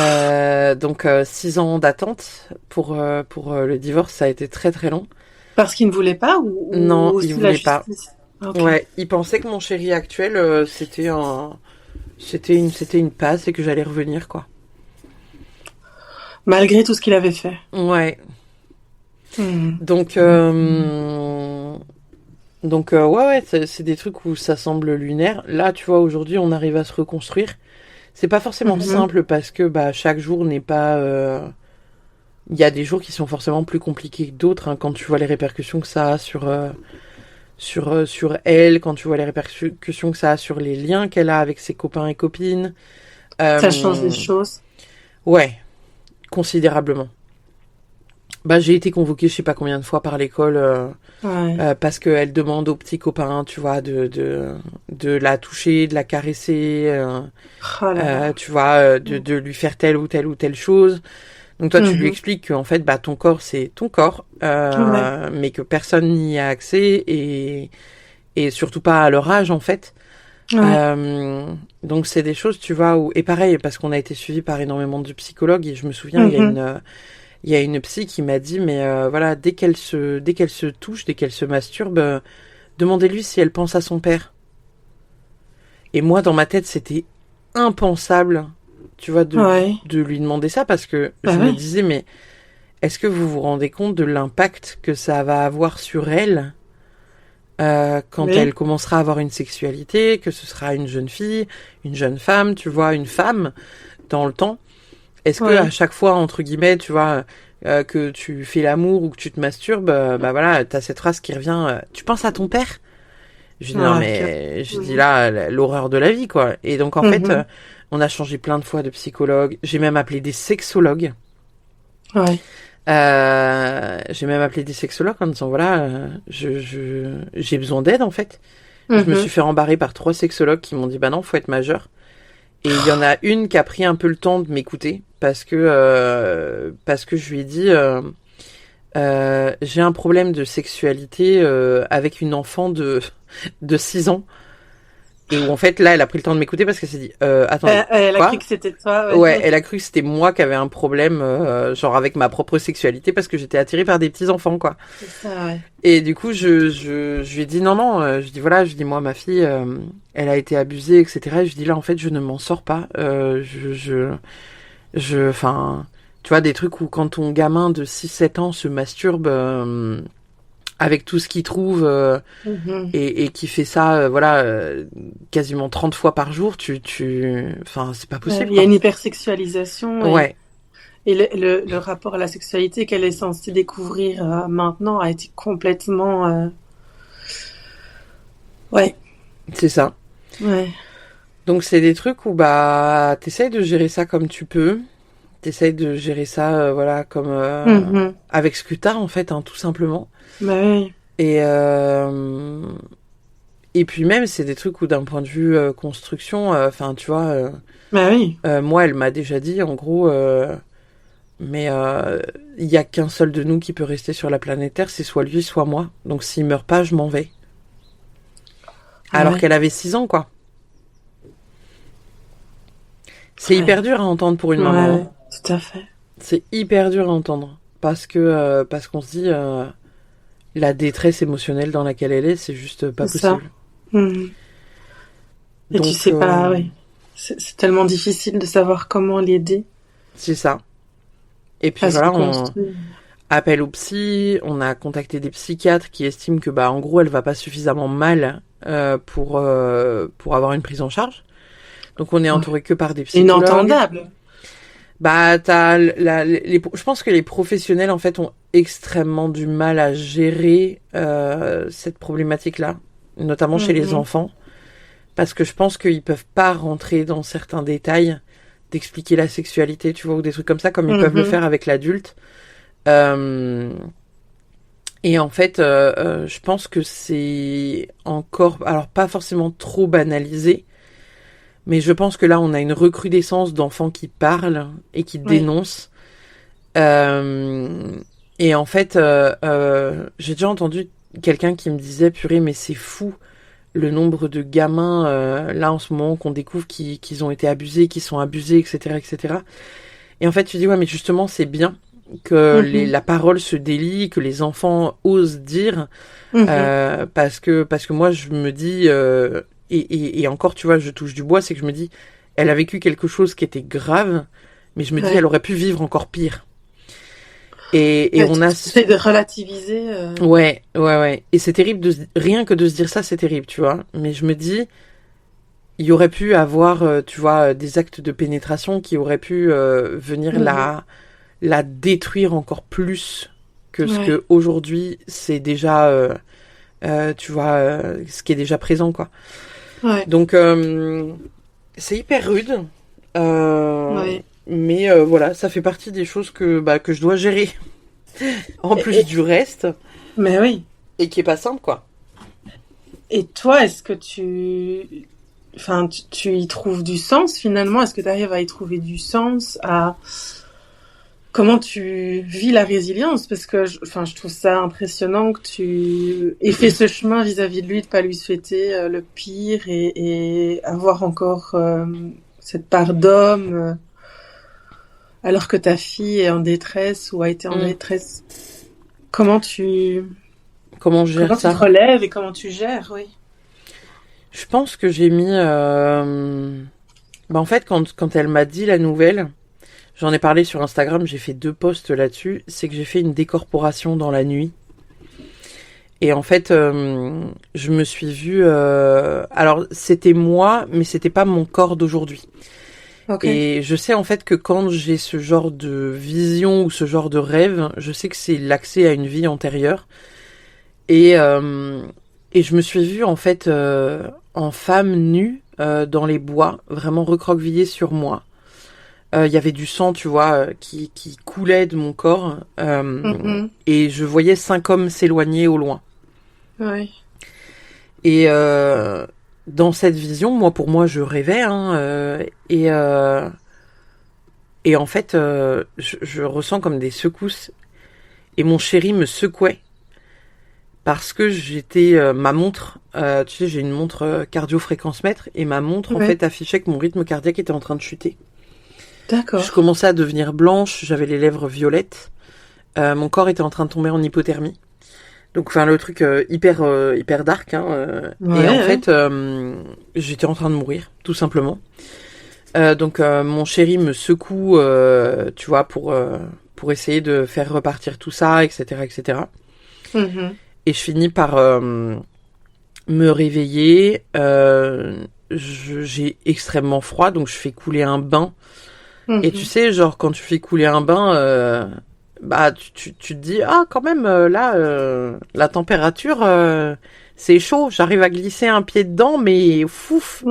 Donc 6 ans d'attente pour le divorce, ça a été très très long. Parce qu'il ne voulait pas ou Non, il voulait pas. Okay. Ouais, il pensait que mon chéri actuel c'était une passe et que j'allais revenir quoi. Malgré tout ce qu'il avait fait. Ouais. Donc ouais, c'est des trucs où ça semble lunaire. Là, tu vois, aujourd'hui, on arrive à se reconstruire. C'est pas forcément simple parce que chaque jour n'est pas... Il y a des jours qui sont forcément plus compliqués que d'autres, hein, quand tu vois les répercussions que ça a sur elle, quand tu vois les répercussions que ça a sur les liens qu'elle a avec ses copains et copines. Ça change des choses. Ouais, considérablement. J'ai été convoquée je sais pas combien de fois par l'école parce qu'elle demande aux petits copains, tu vois, de la toucher, de la caresser, tu vois, de lui faire telle ou telle chose. Donc toi, tu lui expliques qu'en fait, ton corps, c'est ton corps, mais que personne n'y a accès et surtout pas à leur âge, en fait. Ouais. Donc c'est des choses, tu vois, et pareil, parce qu'on a été suivi par énormément de psychologues, et je me souviens, il y a une psy qui m'a dit, mais voilà, dès qu'elle se touche, dès qu'elle se masturbe, demandez-lui si elle pense à son père. Et moi, dans ma tête, c'était impensable, tu vois, de lui demander ça, parce que je me disais, mais est-ce que vous vous rendez compte de l'impact que ça va avoir sur elle quand elle commencera à avoir une sexualité, que ce sera une jeune fille, une jeune femme, tu vois, une femme, dans le temps. Est-ce que à chaque fois, entre guillemets, tu vois, que tu fais l'amour ou que tu te masturbes, voilà, t'as cette phrase qui revient, tu penses à ton père? Je dis non, mais je dis là, l'horreur de la vie, quoi. Et donc, en fait, on a changé plein de fois de psychologue. J'ai même appelé des sexologues. Ouais. J'ai même appelé des sexologues en disant, voilà, j'ai besoin d'aide, en fait. Je me suis fait rembarrer par 3 sexologues qui m'ont dit, non, faut être majeur. Et il y en a une qui a pris un peu le temps de m'écouter parce que je lui ai dit j'ai un problème de sexualité avec une enfant de 6 ans. Et où en fait là elle a pris le temps de m'écouter parce qu'elle s'est dit attendez, elle a cru que c'était toi. Ouais, elle a cru que c'était moi qui avais un problème genre avec ma propre sexualité parce que j'étais attirée par des petits enfants quoi. C'est ça, ouais. Et du coup je lui ai dit non je dis voilà, je dis moi ma fille elle a été abusée etc. Et je dis là en fait je ne m'en sors pas enfin tu vois des trucs où quand ton gamin de 6-7 ans se masturbe avec tout ce qu'il trouve et qui fait ça voilà quasiment 30 fois par jour enfin c'est pas possible. Il y a une hypersexualisation. Ouais. Et le rapport à la sexualité qu'elle est censée découvrir maintenant a été complètement ouais. C'est ça. Ouais. Donc c'est des trucs où t'essayes de gérer ça comme tu peux. T'essayes de gérer ça, voilà, comme avec ce que t'as en fait, hein, tout simplement. Bah oui. Et puis même, c'est des trucs où d'un point de vue construction, enfin, tu vois, Bah oui. moi, elle m'a déjà dit, en gros, mais il y a qu'un seul de nous qui peut rester sur la planète Terre, c'est soit lui, soit moi. Donc s'il meurt pas, je m'en vais. Alors qu'elle avait 6 ans, quoi. C'est hyper dur à entendre pour une maman. Ouais, tout à fait. C'est hyper dur à entendre. Parce qu'on se dit, la détresse émotionnelle dans laquelle elle est, c'est juste pas C'est possible. Ça. Et donc, tu sais pas, oui. C'est tellement difficile de savoir comment l'aider. C'est ça. Et puis voilà, on appelle au psy, on a contacté des psychiatres qui estiment que, en gros, elle va pas suffisamment mal pour avoir une prise en charge. Donc on est entouré que par des psychologues. Inentendable. Je pense que les professionnels en fait ont extrêmement du mal à gérer cette problématique-là, notamment chez les enfants, parce que je pense qu'ils peuvent pas rentrer dans certains détails d'expliquer la sexualité, tu vois, ou des trucs comme ça, comme ils peuvent le faire avec l'adulte. Et en fait, je pense que c'est encore, alors pas forcément trop banalisé, mais je pense que là, on a une recrudescence d'enfants qui parlent et qui dénoncent. Et en fait, j'ai déjà entendu quelqu'un qui me disait, purée, mais c'est fou le nombre de gamins, là, en ce moment, qu'on découvre qu'ils ont été abusés, qu'ils sont abusés, etc., etc. Et en fait, tu dis, ouais, mais justement, c'est bien que la parole se délie, que les enfants osent dire, parce que moi, je me dis... Et encore, tu vois, je touche du bois, c'est que je me dis, elle a vécu quelque chose qui était grave, mais je me dis, elle aurait pu vivre encore pire. Et on a... C'est de relativiser. Ouais. Et c'est terrible, rien que de se dire ça, c'est terrible, tu vois. Mais je me dis, il y aurait pu avoir, tu vois, des actes de pénétration qui auraient pu venir la détruire encore plus que ce que aujourd'hui c'est déjà, tu vois, ce qui est déjà présent, quoi. Ouais. Donc c'est hyper rude, mais voilà, ça fait partie des choses que je dois gérer en plus du reste. Mais oui. Et qui est pas simple, quoi. Et toi, est-ce que tu y trouves du sens finalement? Est-ce que tu arrives à y trouver du sens à comment tu vis la résilience? Parce que je trouve ça impressionnant que tu aies fait ce chemin vis-à-vis de lui, de pas lui souhaiter le pire et avoir encore cette part d'homme alors que ta fille est en détresse ou a été en détresse. Comment je gère ça? Tu te relèves et comment tu gères, oui. Je pense que j'ai mis... en fait, quand elle m'a dit la nouvelle... J'en ai parlé sur Instagram, j'ai fait 2 posts là-dessus. C'est que j'ai fait une décorporation dans la nuit. Et en fait, je me suis vue... alors, c'était moi, mais c'était pas mon corps d'aujourd'hui. Okay. Et je sais en fait que quand j'ai ce genre de vision ou ce genre de rêve, je sais que c'est l'accès à une vie antérieure. Et je me suis vue en fait en femme nue dans les bois, vraiment recroquevillée sur moi. Il y avait du sang, tu vois, qui coulait de mon corps. Et je voyais 5 hommes s'éloigner au loin. Ouais. Et dans cette vision, pour moi, je rêvais. Et en fait, je ressens comme des secousses. Et mon chéri me secouait. Parce que j'étais... ma montre, tu sais, j'ai une montre cardio-fréquence-mètre. Et ma montre, en fait, affichait que mon rythme cardiaque était en train de chuter. D'accord. Je commençais à devenir blanche, j'avais les lèvres violettes, mon corps était en train de tomber en hypothermie. Donc, le truc hyper dark. Et en fait, j'étais en train de mourir, tout simplement. Donc, mon chéri me secoue, tu vois, pour essayer de faire repartir tout ça, etc., etc. Et je finis par me réveiller. J'ai extrêmement froid, donc je fais couler un bain. Et tu sais, genre, quand tu fais couler un bain, tu te dis, quand même, là, la température, c'est chaud, j'arrive à glisser un pied dedans, mais fouf,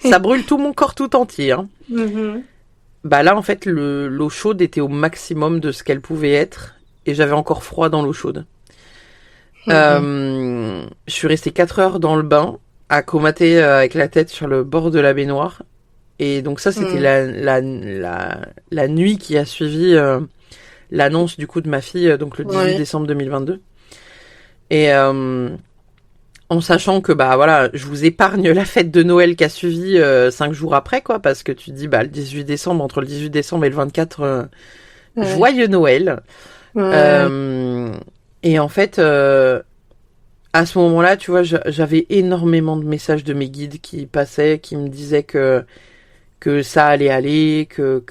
ça brûle tout mon corps tout entier. Hein. Bah là, en fait, l'eau chaude était au maximum de ce qu'elle pouvait être, et j'avais encore froid dans l'eau chaude. Je suis restée 4 heures dans le bain, à comater avec la tête sur le bord de la baignoire. Et donc ça, c'était la nuit qui a suivi l'annonce du coup de ma fille, donc le 18 décembre 2022. Et en sachant que bah voilà, je vous épargne la fête de Noël qui a suivi 5 jours après, quoi, parce que tu dis bah le 18 décembre, entre le 18 décembre et le 24, joyeux Noël. Et en fait, à ce moment-là, tu vois, j'avais énormément de messages de mes guides qui passaient, qui me disaient que ça allait aller, que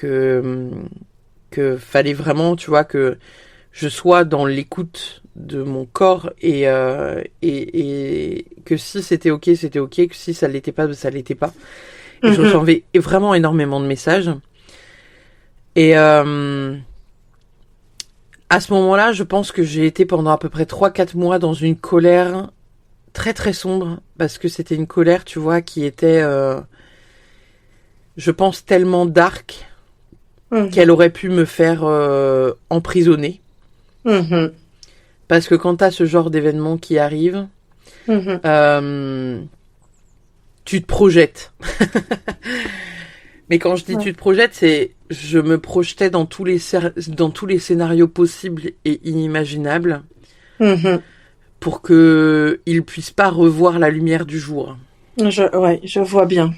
fallait vraiment, tu vois, que je sois dans l'écoute de mon corps et que si c'était ok, c'était ok, que si ça l'était pas, ça l'était pas. Et je recevais vraiment énormément de messages. Et à ce moment-là, je pense que j'ai été pendant à peu près 3-4 mois dans une colère très très sombre, parce que c'était une colère, tu vois, qui était, je pense, tellement dark qu'elle aurait pu me faire emprisonner. Parce que quand t'as ce genre d'événement qui arrive, tu te projettes. Mais quand je dis tu te projettes, c'est je me projetais dans tous les scénarios possibles et inimaginables pour que ils puissent pas revoir la lumière du jour. Je vois bien.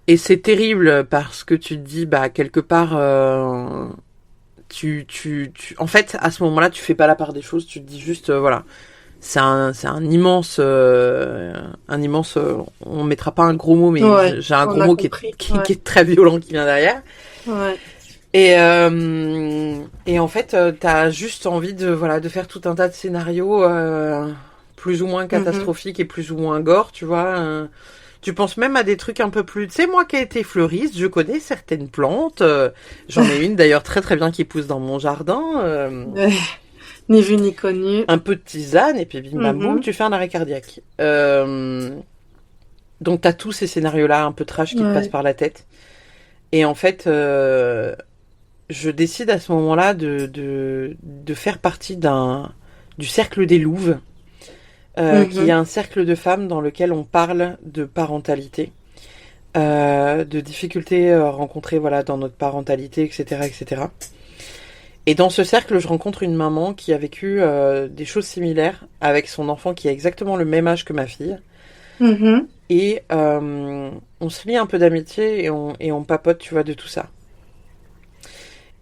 Et c'est terrible parce que tu te dis bah quelque part en fait à ce moment-là tu fais pas la part des choses, tu te dis juste voilà. C'est un immense, on mettra pas un gros mot, mais j'ai un gros mot qui est très violent qui vient derrière. Et en fait, t'as juste envie de faire tout un tas de scénarios, plus ou moins catastrophiques et plus ou moins gore, tu vois. Tu penses même à des trucs un peu plus... Tu sais, moi qui ai été fleuriste, je connais certaines plantes. J'en ai une d'ailleurs très très bien qui pousse dans mon jardin. Ni vu ni connu. Un peu de tisane, et puis bim bam boum, tu fais un arrêt cardiaque. Donc t'as tous ces scénarios-là un peu trash qui te passent par la tête. Et en fait, je décide à ce moment-là de faire partie du cercle des louves, qui est un cercle de femmes dans lequel on parle de parentalité, de difficultés rencontrées dans notre parentalité, etc., etc. Et dans ce cercle, je rencontre une maman qui a vécu des choses similaires avec son enfant qui a exactement le même âge que ma fille. Et on se lie un peu d'amitié et on papote, tu vois, de tout ça.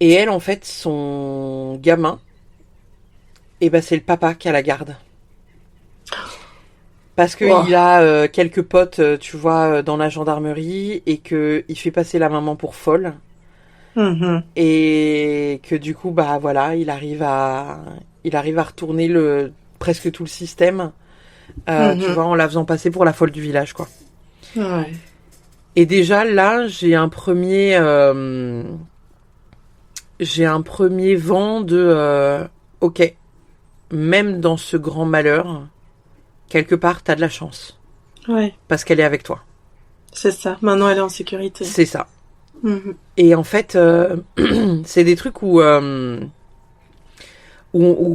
Et elle, en fait, son gamin, c'est le papa qui a la garde. Parce qu'il a quelques potes, tu vois, dans la gendarmerie et qu'il fait passer la maman pour folle. Et que du coup il arrive à retourner presque tout le système tu vois, en la faisant passer pour la folle du village, quoi. Et déjà là j'ai un premier vent de ok, même dans ce grand malheur quelque part t'as de la chance, parce qu'elle est avec toi. C'est ça, maintenant elle est en sécurité. C'est ça. Et en fait, c'est des trucs où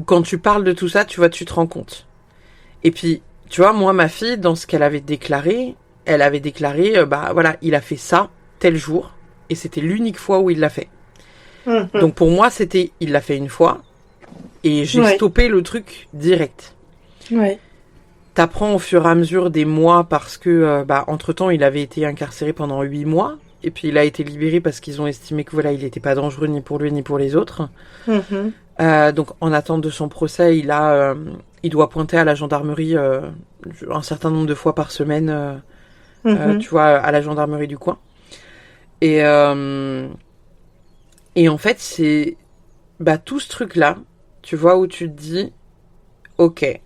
quand tu parles de tout ça, tu vois, tu te rends compte. Et puis, tu vois, moi, ma fille, dans ce qu'elle avait déclaré, il a fait ça tel jour, et c'était l'unique fois où il l'a fait. Donc pour moi, il l'a fait une fois, et j'ai stoppé le truc direct. T'apprends au fur et à mesure des mois parce que, entre-temps, il avait été incarcéré pendant 8 mois. Et puis il a été libéré parce qu'ils ont estimé que il n'était pas dangereux ni pour lui ni pour les autres. Donc en attente de son procès, il doit pointer à la gendarmerie un certain nombre de fois par semaine, tu vois, à la gendarmerie du coin. Et en fait, c'est tout ce truc-là, tu vois, où tu te dis, ok,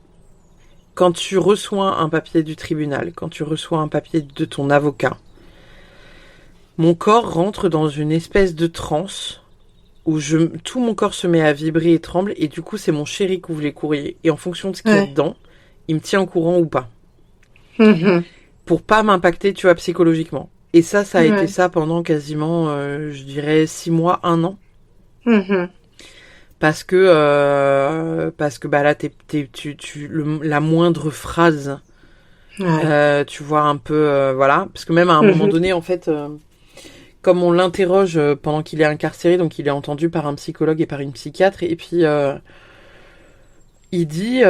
quand tu reçois un papier du tribunal, quand tu reçois un papier de ton avocat, mon corps rentre dans une espèce de transe où tout mon corps se met à vibrer et tremble, et du coup c'est mon chéri qui ouvre les courriers, et en fonction de ce qu'il y a dedans, il me tient au courant ou pas. Mhm. Pour pas m'impacter, tu vois, psychologiquement. Et ça a Ouais. été ça pendant quasiment, je dirais, 6 mois, 1 an. Mhm. Parce que bah là, la moindre phrase, Ouais. tu vois un peu, voilà. Parce que même à un moment Mhm. donné, en fait, comme on l'interroge pendant qu'il est incarcéré, donc il est entendu par un psychologue et par une psychiatre, et puis il dit,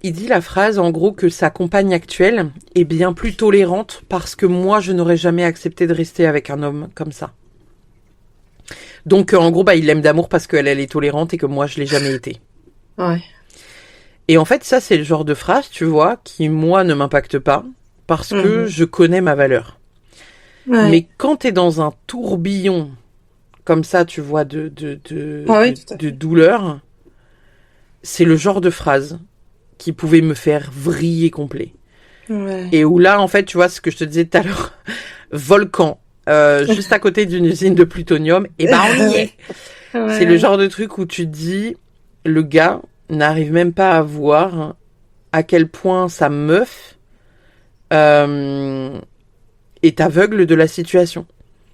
il dit la phrase en gros que sa compagne actuelle est bien plus tolérante parce que moi je n'aurais jamais accepté de rester avec un homme comme ça. Donc en gros bah il l'aime d'amour parce qu'elle est tolérante et que moi je l'ai jamais été. Ouais. Et en fait ça c'est le genre de phrase tu vois qui moi ne m'impacte pas parce que Mhm. je connais ma valeur. Ouais. Mais quand t'es dans un tourbillon comme ça tu vois Ah oui, tout à de fait. douleur, c'est le genre de phrase qui pouvait me faire vriller complet. Ouais. Et où là, en fait, tu vois ce que je te disais tout à l'heure, volcan, juste à côté d'une usine de plutonium, et ben on y est. Ouais. C'est le genre de truc où tu te dis, le gars n'arrive même pas à voir à quel point sa meuf est aveugle de la situation.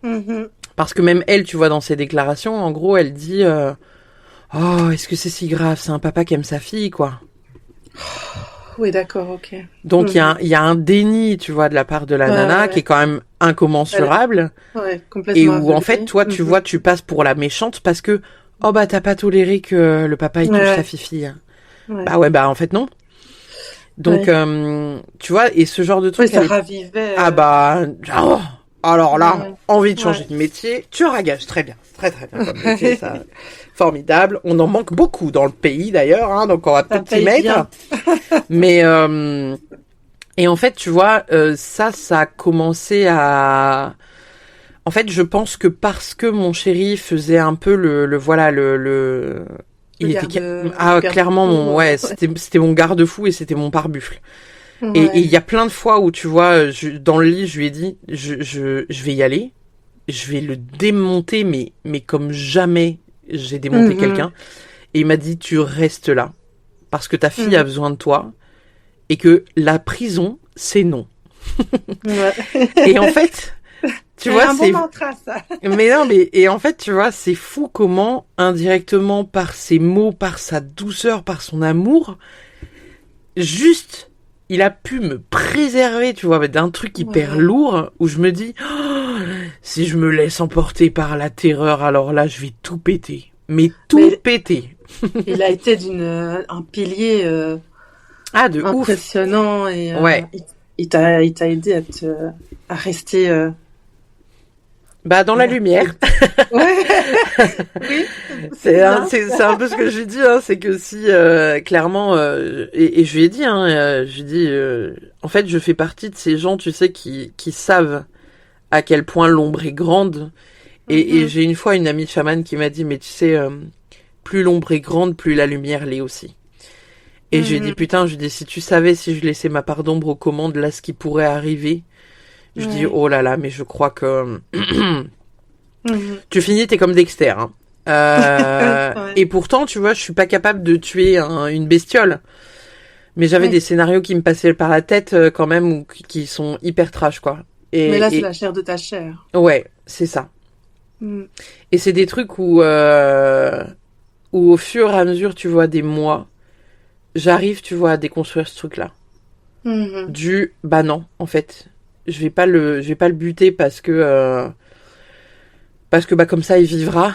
Mhm. Parce que même elle, tu vois, dans ses déclarations, en gros, elle dit oh, est-ce que c'est si grave? C'est un papa qui aime sa fille, quoi. Oui, d'accord, ok. Donc Mhm. il y a un déni, tu vois, de la part de la nana qui est Ouais. quand même incommensurable Ouais, et complètement où en fait aveuglé. toi tu Mhm. vois tu passes pour la méchante parce que oh bah t'as pas toléré que le papa il touche ta Ouais. fille. Ouais. Bah ouais bah en fait non. Donc Ouais. tu vois et ce genre de Oui, truc ça elle est ravivait. ah bah oh, alors là Ouais. envie de changer Ouais. de métier, tu ragages très bien, très très bien comme métier ça. Formidable, on en manque beaucoup dans le pays d'ailleurs hein, donc on va Ça peut-être s'y paye mettre. bien. Mais et en fait, tu vois, ça a commencé à. En fait, je pense que parce que mon chéri faisait un peu voilà Le il était clairement garde-fou. mon ouais, c'était mon garde-fou et c'était mon pare-buffle. Et il Ouais. y a plein de fois où tu vois, dans le lit, je lui ai dit, je vais y aller, je vais le démonter, mais comme jamais j'ai démonté Mhm. quelqu'un. Et il m'a dit, tu restes là parce que ta fille a Mhm. besoin de toi et que la prison, c'est non. Ouais. Et en fait, tu C'est vois, un bon mantra, ça. mais non, mais, et en fait, tu vois, c'est fou comment, indirectement, par ses mots, par sa douceur, par son amour, juste, il a pu me préserver, tu vois, d'un truc hyper Ouais. lourd, où je me dis, oh, si je me laisse emporter par la terreur, alors là, je vais tout péter. Mais tout Mais péter. il a été un pilier Ah, de ouf. impressionnant et Ouais. il t'a aidé à rester. Bah, dans la Voilà. lumière. Ouais. Oui, c'est bien. C'est un peu ce que je lui dis, hein, c'est que si clairement et je lui ai dit, hein, je lui ai dit, en fait, je fais partie de ces gens, tu sais, qui savent à quel point l'ombre est grande. Et Mhm. j'ai une fois une amie chamane qui m'a dit, mais tu sais, plus l'ombre est grande, plus la lumière l'est aussi. Et je lui ai dit, Mhm. putain, je lui ai dit, si tu savais si je laissais ma part d'ombre aux commandes, là, ce qui pourrait arriver. Je dis, Ouais. oh là là, mais je crois que Mhm. tu finis, t'es comme Dexter. Hein. Ouais. Et pourtant, tu vois, je suis pas capable de tuer une bestiole. Mais j'avais des Oui. scénarios qui me passaient par la tête quand même, ou qui sont hyper trash, quoi. Mais là, c'est Et la chair de ta chair. ouais, c'est ça. Mhm. Et c'est des trucs où au fur et à mesure, tu vois, des mois, j'arrive, tu vois, à déconstruire ce truc-là. Mhm. Bah non, en fait, je vais pas le buter parce que bah comme ça, il vivra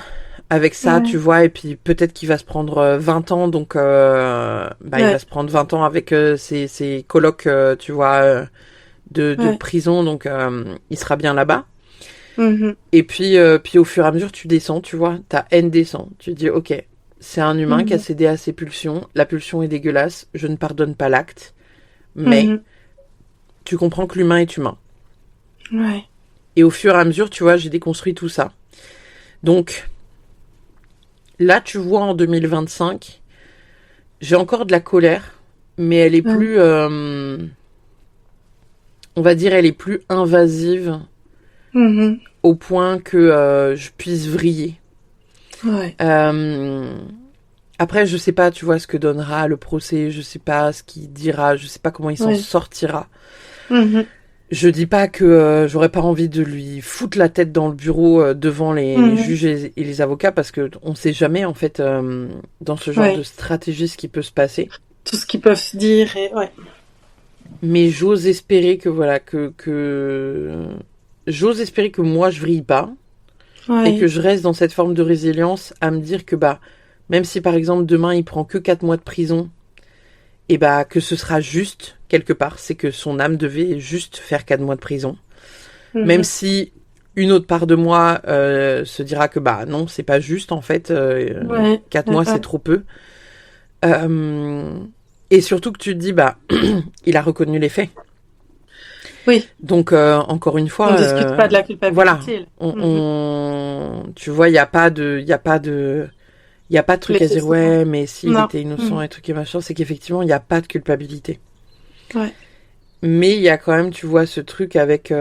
avec ça, tu Ouais. vois, et puis peut-être qu'il va se prendre 20 ans, donc bah il va Ouais. se prendre 20 ans avec ses colocs, tu vois, de Ouais. prison, donc il sera bien là-bas. Mhm. Et puis au fur et à mesure, tu descends, tu vois, ta haine descend. Tu te dis, ok, c'est un humain qui a Mhm. cédé à ses pulsions, la pulsion est dégueulasse, je ne pardonne pas l'acte, mais Mhm. tu comprends que l'humain est humain. Ouais. Et au fur et à mesure, tu vois, j'ai déconstruit tout ça. Donc, là, tu vois, en 2025, j'ai encore de la colère, mais elle est Ouais. plus, on va dire, elle est plus invasive Mhm. au point que je puisse vriller. Ouais. Euh, Après, je sais pas, tu vois, ce que donnera le procès, je sais pas ce qu'il dira, je sais pas comment il s'en sortira. Je dis pas que j'aurais pas envie de lui foutre la tête dans le bureau devant les juges et les avocats, parce que on sait jamais, en fait, dans ce genre de stratégie, ce qui peut se passer. Tout ce qu'ils peuvent se dire, et Mais j'ose espérer que, voilà, j'ose espérer que moi, je vrille pas. Et que je reste dans cette forme de résilience à me dire que, même si, par exemple, demain, il prend que 4 mois de prison, et que ce sera juste, quelque part, c'est que son âme devait juste faire 4 mois de prison. Même si une autre part de moi se dira que, non, c'est pas juste, en fait, 4 mois, c'est trop peu. Et surtout que tu te dis, il a reconnu les faits. Oui. Donc, encore une fois... On discute pas de la culpabilité. Voilà. Tu vois, il y a pas de truc à dire, ouais, mais s'il était innocent et truc et machin, c'est qu'effectivement, il n'y a pas de culpabilité. Ouais. Mais il y a quand même, tu vois, ce truc avec,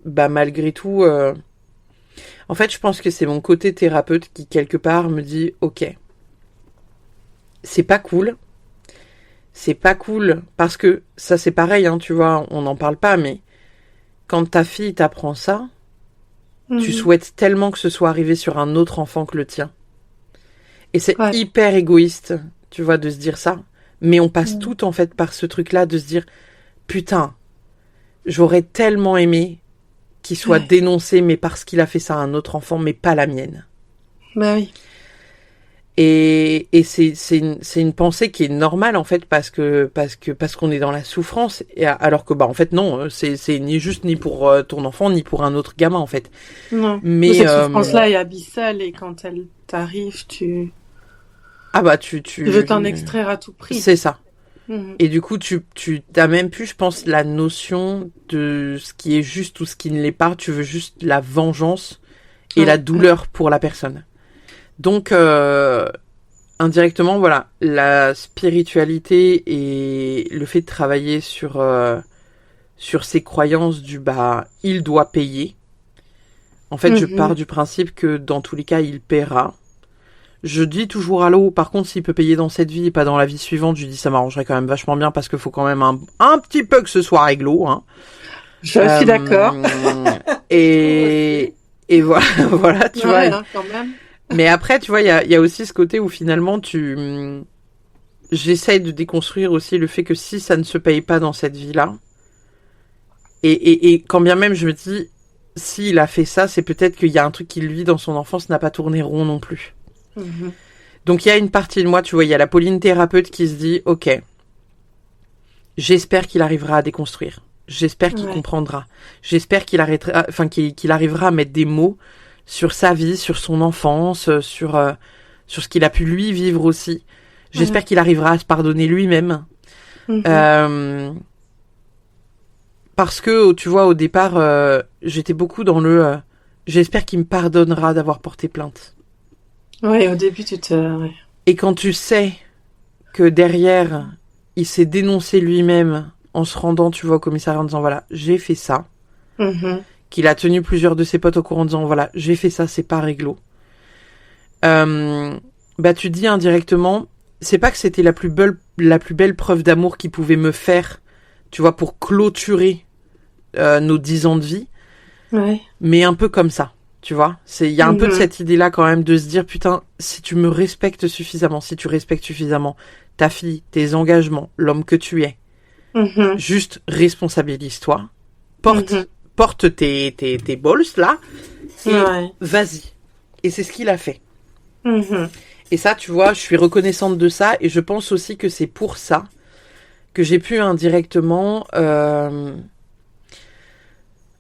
malgré tout, en fait, je pense que c'est mon côté thérapeute qui, quelque part, me dit, ok, c'est pas cool. C'est pas cool, parce que ça, c'est pareil, hein, tu vois, on n'en parle pas, mais quand ta fille t'apprend ça, tu souhaites tellement que ce soit arrivé sur un autre enfant que le tien. Et c'est hyper égoïste, tu vois, de se dire ça. Mais on passe tout, en fait, par ce truc-là, de se dire, putain, j'aurais tellement aimé qu'il soit dénoncé, mais parce qu'il a fait ça à un autre enfant, mais pas la mienne. Bah oui. Et c'est une pensée qui est normale, en fait, parce qu'on est dans la souffrance, et alors que en fait non, c'est ni juste ni pour ton enfant ni pour un autre gamin, en fait. Non. Mais cette souffrance-là est abyssale, et quand elle t'arrive, tu veux t'en extraire à tout prix. C'est ça. Et du coup, tu t'as même plus, je pense, la notion de ce qui est juste ou ce qui ne l'est pas. Tu veux juste la vengeance et la douleur pour la personne. Donc, indirectement, voilà, la spiritualité et le fait de travailler sur ces croyances du il doit payer. En fait, je pars du principe que dans tous les cas, il paiera. Je dis toujours à l'eau, par contre, s'il peut payer dans cette vie et pas dans la vie suivante, je dis ça m'arrangerait quand même vachement bien, parce qu'il faut quand même un petit peu que ce soit réglo, hein. Je suis d'accord. Et voilà, tu vois. Hein, quand même. Mais après, tu vois, il y a aussi ce côté où finalement, j'essaye de déconstruire aussi le fait que si ça ne se paye pas dans cette vie-là, et quand bien même je me dis, s'il a fait ça, c'est peut-être qu'il y a un truc qui, lui, dans son enfance, n'a pas tourné rond non plus. Donc il y a une partie de moi, tu vois, il y a la Pauline thérapeute qui se dit, ok, j'espère qu'il arrivera à déconstruire. J'espère qu'il comprendra. J'espère qu'il arrivera à mettre des mots sur sa vie, sur son enfance, sur ce qu'il a pu lui vivre aussi. J'espère qu'il arrivera à se pardonner lui-même. Parce que, tu vois, au départ, j'étais beaucoup dans le j'espère qu'il me pardonnera d'avoir porté plainte. Ouais, au début, Et quand tu sais que derrière, il s'est dénoncé lui-même en se rendant, tu vois, au commissariat en disant, voilà, j'ai fait ça. Qu'il a tenu plusieurs de ses potes au courant en disant, voilà, j'ai fait ça, c'est pas réglo. Tu dis indirectement, c'est pas que c'était la plus belle preuve d'amour qu'il pouvait me faire, tu vois, pour clôturer nos 10 ans de vie. Mais un peu comme ça, tu vois. Il y a un peu de cette idée-là quand même, de se dire, putain, si tu me respectes suffisamment, si tu respectes suffisamment ta fille, tes engagements, l'homme que tu es, juste responsabilise-toi, porte tes balls là, et vas-y. Et c'est ce qu'il a fait. Et ça, tu vois, je suis reconnaissante de ça, et je pense aussi que c'est pour ça que j'ai pu indirectement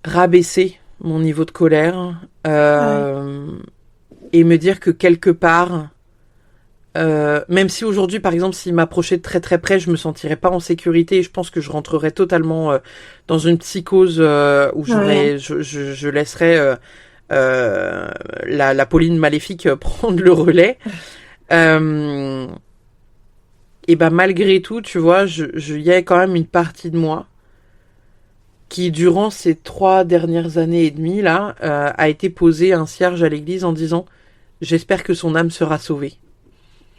rabaisser mon niveau de colère et me dire que quelque part, même si aujourd'hui, par exemple, s'il m'approchait de très très près, je me sentirais pas en sécurité, et je pense que je rentrerais totalement dans une psychose où je laisserais la Pauline maléfique prendre le relais. Et malgré tout, tu vois, il y a quand même une partie de moi qui, durant ces 3 dernières années et demie là, a été posée un cierge à l'église en disant, j'espère que son âme sera sauvée.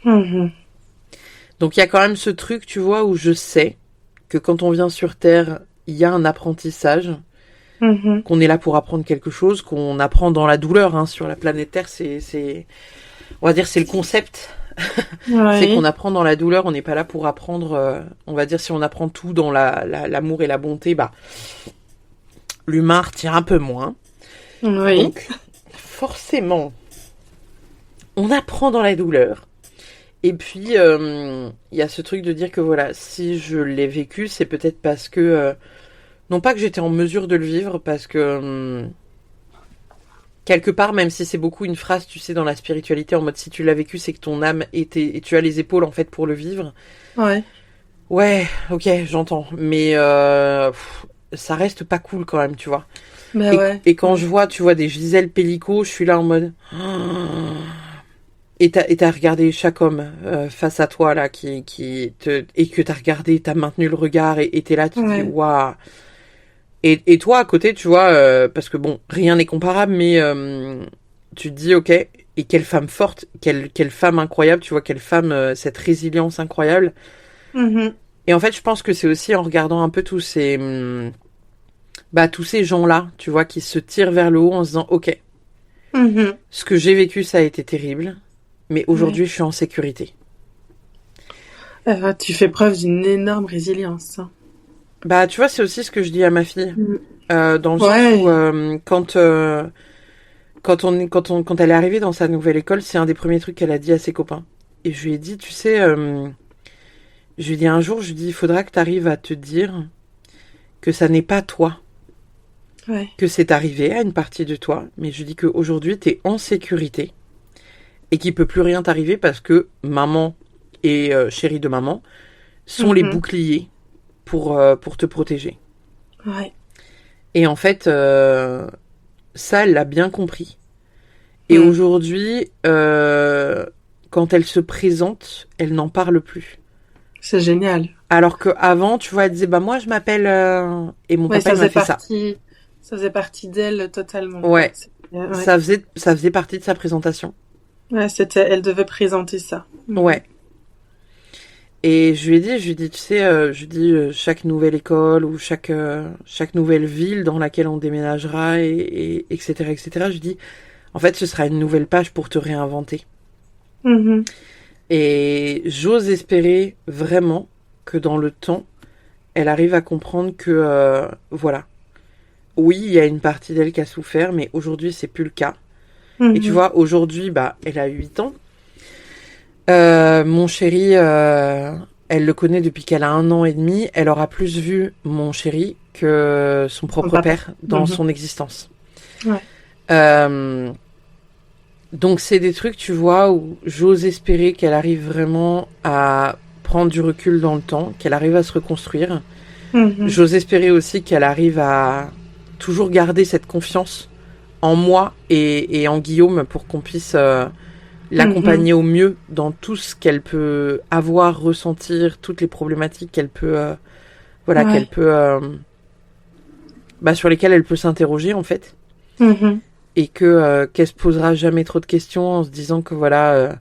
Mhm. Donc il y a quand même ce truc, tu vois, où je sais que quand on vient sur Terre, il y a un apprentissage, Mhm. qu'on est là pour apprendre quelque chose, qu'on apprend dans la douleur, hein, sur la planète Terre, on va dire, c'est le concept. C'est qu'on Ouais. apprend dans la douleur, on n'est pas là pour apprendre, on va dire, si on apprend tout dans l'amour et la bonté, bah, l'humain retient un peu moins. Oui. Donc, forcément, on apprend dans la douleur. Et puis, il y a ce truc de dire que voilà, si je l'ai vécu, c'est peut-être parce que, non pas que j'étais en mesure de le vivre, parce que, quelque part, même si c'est beaucoup une phrase, tu sais, dans la spiritualité, en mode si tu l'as vécu, c'est que ton âme était, et tu as les épaules, en fait, pour le vivre. Ouais. Ouais, ok, j'entends. Mais, ça reste pas cool quand même, tu vois. Bah ouais. Et quand Ouais. je vois, tu vois, des Gisèle Pellico, je suis là en mode... Et t'as regardé chaque homme face à toi, là, et que t'as regardé, t'as maintenu le regard, et t'es là, tu te dis, Ouais. waouh. Et toi, à côté, tu vois, parce que bon, rien n'est comparable, mais tu te dis, ok, et quelle femme forte, quelle femme incroyable, tu vois, quelle femme, cette résilience incroyable. Mhm. Et en fait, je pense que c'est aussi en regardant un peu tous ces gens-là, tu vois, qui se tirent vers le haut en se disant, ok, Mhm. ce que j'ai vécu, ça a été terrible, mais Ouais. aujourd'hui, je suis en sécurité. Tu fais preuve d'une énorme résilience, hein. Bah, tu vois, c'est aussi ce que je dis à ma fille, Mm. dans le sens où Ouais. quand elle est arrivée dans sa nouvelle école, c'est un des premiers trucs qu'elle a dit à ses copains. Et je lui ai dit, tu sais, je lui ai dit un jour, je lui ai dit, il faudra que tu arrives à te dire que ça n'est pas toi, Ouais. que c'est arrivé à une partie de toi, mais je lui dis qu'aujourd'hui, t'es en sécurité et qu'il peut plus rien t'arriver parce que maman et chérie de maman sont les Mhm. boucliers pour te protéger. Ouais. Et en fait, ça, elle l'a bien compris. Et Mm. aujourd'hui, quand elle se présente, elle n'en parle plus. C'est génial. Alors qu'avant, tu vois, elle disait, bah moi, je m'appelle... Et mon Ouais, papa, il m'a fait ça. ça faisait partie d'elle totalement, quoi. Ouais, Ouais. ça faisait partie de sa présentation. Ouais, elle devait présenter ça. Mhm. Ouais. Et je lui ai dit, tu sais, chaque nouvelle école ou chaque nouvelle ville dans laquelle on déménagera, etc., etc., je lui dis, en fait, ce sera une nouvelle page pour te réinventer. Mhm. Et j'ose espérer vraiment que dans le temps, elle arrive à comprendre que, voilà, oui, il y a une partie d'elle qui a souffert, mais aujourd'hui, c'est plus le cas. Et tu Mhm. vois, aujourd'hui, bah, elle a 8 ans. Mon chéri, elle le connaît depuis qu'elle a 1 an et demi. Elle aura plus vu mon chéri que son Son propre papa. père dans Mhm. son existence. Ouais. Euh, donc c'est des trucs, tu vois, où j'ose espérer qu'elle arrive vraiment à prendre du recul dans le temps, qu'elle arrive à se reconstruire. Mhm. J'ose espérer aussi qu'elle arrive à toujours garder cette confiance en moi et en Guillaume pour qu'on puisse Mhm. l'accompagner au mieux dans tout ce qu'elle peut avoir, ressentir, toutes les problématiques qu'elle peut, voilà, Ouais. sur lesquelles elle peut s'interroger en fait, Mhm. et qu'elle se posera jamais trop de questions en se disant que voilà,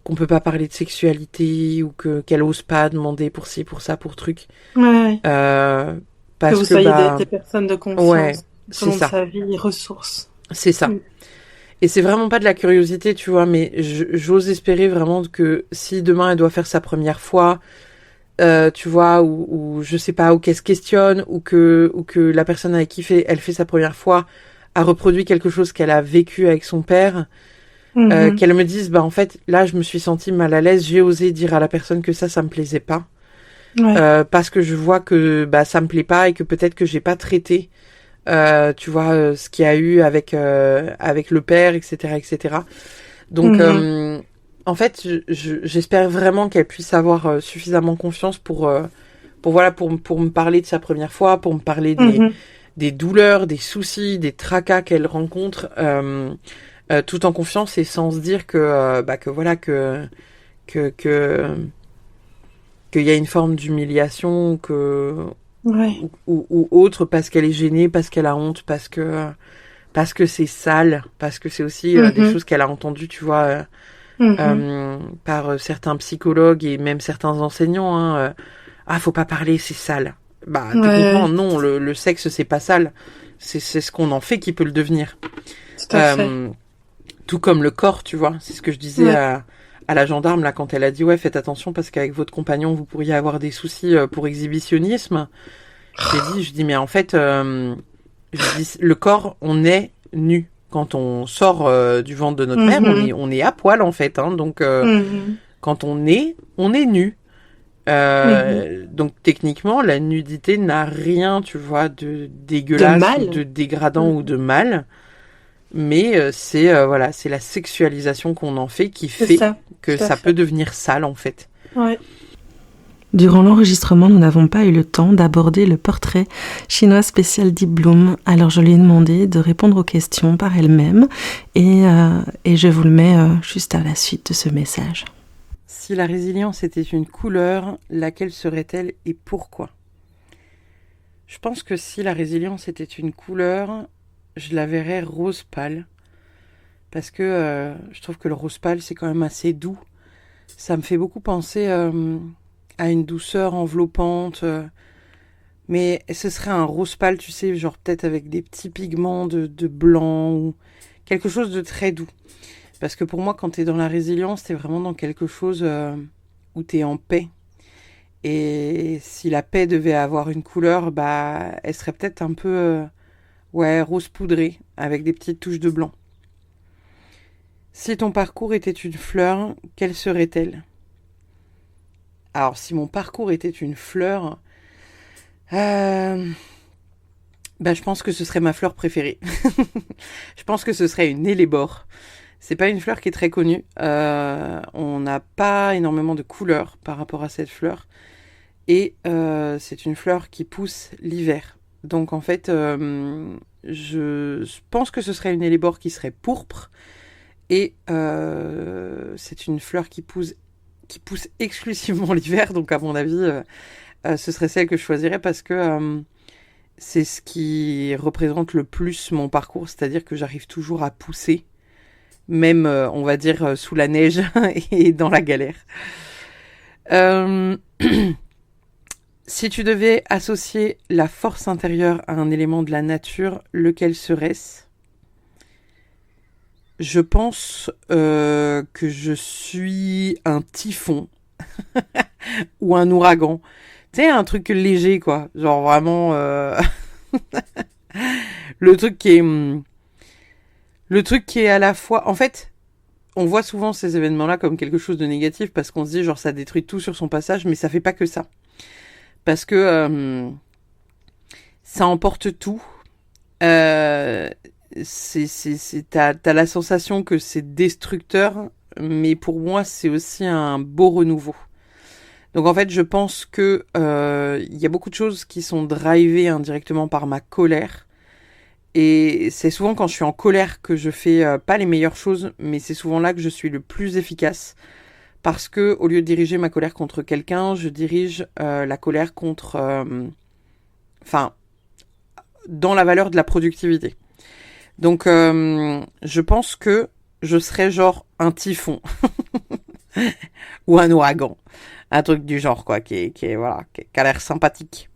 qu'on peut pas parler de sexualité ou qu'elle ose pas demander pour ci, pour ça, pour truc, Ouais. euh, Que parce vous que soyez bah des personnes de ouais, confiance tout c'est au long de ça, sa vie, ressources. c'est ça. Mm. Et c'est vraiment pas de la curiosité, tu vois, mais j'ose espérer vraiment que si demain elle doit faire sa première fois, tu vois, ou je sais pas, ou qu'elle se questionne, ou que la personne avec qui elle fait sa première fois a reproduit quelque chose qu'elle a vécu avec son père, Mhm. qu'elle me dise, bah en fait, là je me suis sentie mal à l'aise, j'ai osé dire à la personne que ça me plaisait pas, Ouais. parce que je vois que bah ça me plaît pas et que peut-être que j'ai pas traité, tu vois, ce qu'il y a eu avec le père, etc., etc. Donc, Mhm. en fait, j'espère vraiment qu'elle puisse avoir suffisamment confiance pour me parler de sa première fois, pour me parler Mhm. des douleurs, des soucis, des tracas qu'elle rencontre, tout en confiance et sans se dire que voilà, que, qu'il y a une forme d'humiliation, Ouais. ou autre, parce qu'elle est gênée, parce qu'elle a honte, parce que c'est sale, parce que c'est aussi des Mhm. choses qu'elle a entendues, tu vois, par certains psychologues et même certains enseignants. Ah, faut pas parler, c'est sale. Bah, techniquement, non, le sexe, c'est pas sale. C'est ce qu'on en fait qui peut le devenir. Tout à fait. Tout comme le corps, tu vois. C'est ce que je disais à la gendarme, là, quand elle a dit, ouais, faites attention parce qu'avec votre compagnon, vous pourriez avoir des soucis pour exhibitionnisme. Je dis, mais en fait, je dis, le corps, on est nu. Quand on sort du ventre de notre mère, on est à poil, en fait. Donc, quand on est nu. Donc techniquement, la nudité n'a rien, tu vois, de dégueulasse, ou de dégradant ou de mal. Mais c'est la sexualisation qu'on en fait qui fait que ça peut devenir sale en fait. Ouais. Durant l'enregistrement, nous n'avons pas eu le temps d'aborder le portrait chinois spécial Deep Bloom. Alors je lui ai demandé de répondre aux questions par elle-même et je vous le mets juste à la suite de ce message. Si la résilience était une couleur, laquelle serait-elle et pourquoi ? Je pense que si la résilience était une couleur, je la verrais rose pâle. Parce que je trouve que le rose pâle, c'est quand même assez doux. Ça me fait beaucoup penser à une douceur enveloppante. Mais ce serait un rose pâle, tu sais, genre peut-être avec des petits pigments de blanc ou quelque chose de très doux. Parce que pour moi, quand t'es dans la résilience, t'es vraiment dans quelque chose où t'es en paix. Et si la paix devait avoir une couleur, bah, elle serait peut-être un peu rose poudrée, avec des petites touches de blanc. Si ton parcours était une fleur, quelle serait-elle ? Alors, si mon parcours était une fleur, je pense que ce serait ma fleur préférée. Je pense que ce serait une hellebore. C'est pas une fleur qui est très connue. On n'a pas énormément de couleurs par rapport à cette fleur. Et c'est une fleur qui pousse l'hiver. Donc en fait, je pense que ce serait une hellebore qui serait pourpre. Et c'est une fleur qui pousse exclusivement l'hiver. Donc à mon avis, ce serait celle que je choisirais parce que c'est ce qui représente le plus mon parcours. C'est-à-dire que j'arrive toujours à pousser. Même, on va dire, sous la neige et dans la galère. Si tu devais associer la force intérieure à un élément de la nature, lequel serait-ce ? Je pense que je suis un typhon ou un ouragan. Tu sais, un truc léger, quoi. Genre vraiment... Le truc qui est à la fois... En fait, on voit souvent ces événements-là comme quelque chose de négatif parce qu'on se dit, genre, ça détruit tout sur son passage, mais ça fait pas que ça. Parce que ça emporte tout. T'as la sensation que c'est destructeur, mais pour moi, c'est aussi un beau renouveau. Donc en fait, je pense que y a beaucoup de choses qui sont drivées indirectement par ma colère. Et c'est souvent quand je suis en colère que je fais pas les meilleures choses, mais c'est souvent là que je suis le plus efficace. Parce que au lieu de diriger ma colère contre quelqu'un, je dirige la colère contre... dans la valeur de la productivité. Donc, je pense que je serais genre un typhon. Ou un ouragan. Un truc du genre, quoi, qui a l'air sympathique.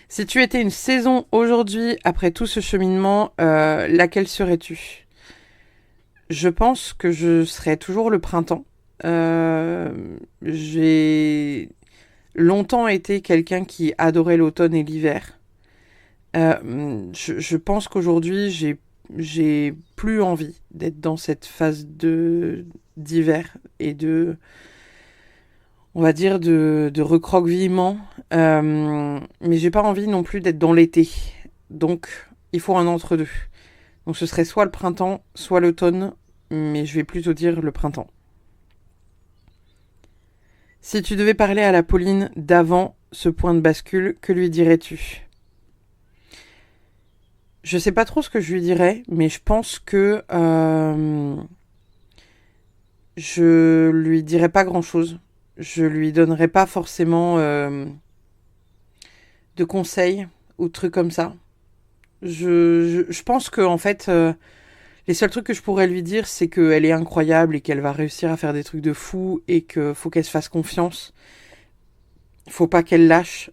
Si tu étais une saison aujourd'hui, après tout ce cheminement, laquelle serais-tu ? Je pense que je serais toujours le printemps. J'ai longtemps été quelqu'un qui adorait l'automne et l'hiver. Je pense qu'aujourd'hui, j'ai plus envie d'être dans cette phase d'hiver et on va dire, de recroquevillement. Mais j'ai pas envie non plus d'être dans l'été. Donc, il faut un entre-deux. Donc, ce serait soit le printemps, soit l'automne, mais je vais plutôt dire le printemps. Si tu devais parler à la Pauline d'avant ce point de bascule, que lui dirais-tu ? Je sais pas trop ce que je lui dirais, mais je pense que je lui dirais pas grand-chose. Je lui donnerais pas forcément de conseils ou de trucs comme ça. Je pense que en fait, Les seuls trucs que je pourrais lui dire, c'est qu'elle est incroyable et qu'elle va réussir à faire des trucs de fou et qu'il faut qu'elle se fasse confiance. Faut pas qu'elle lâche.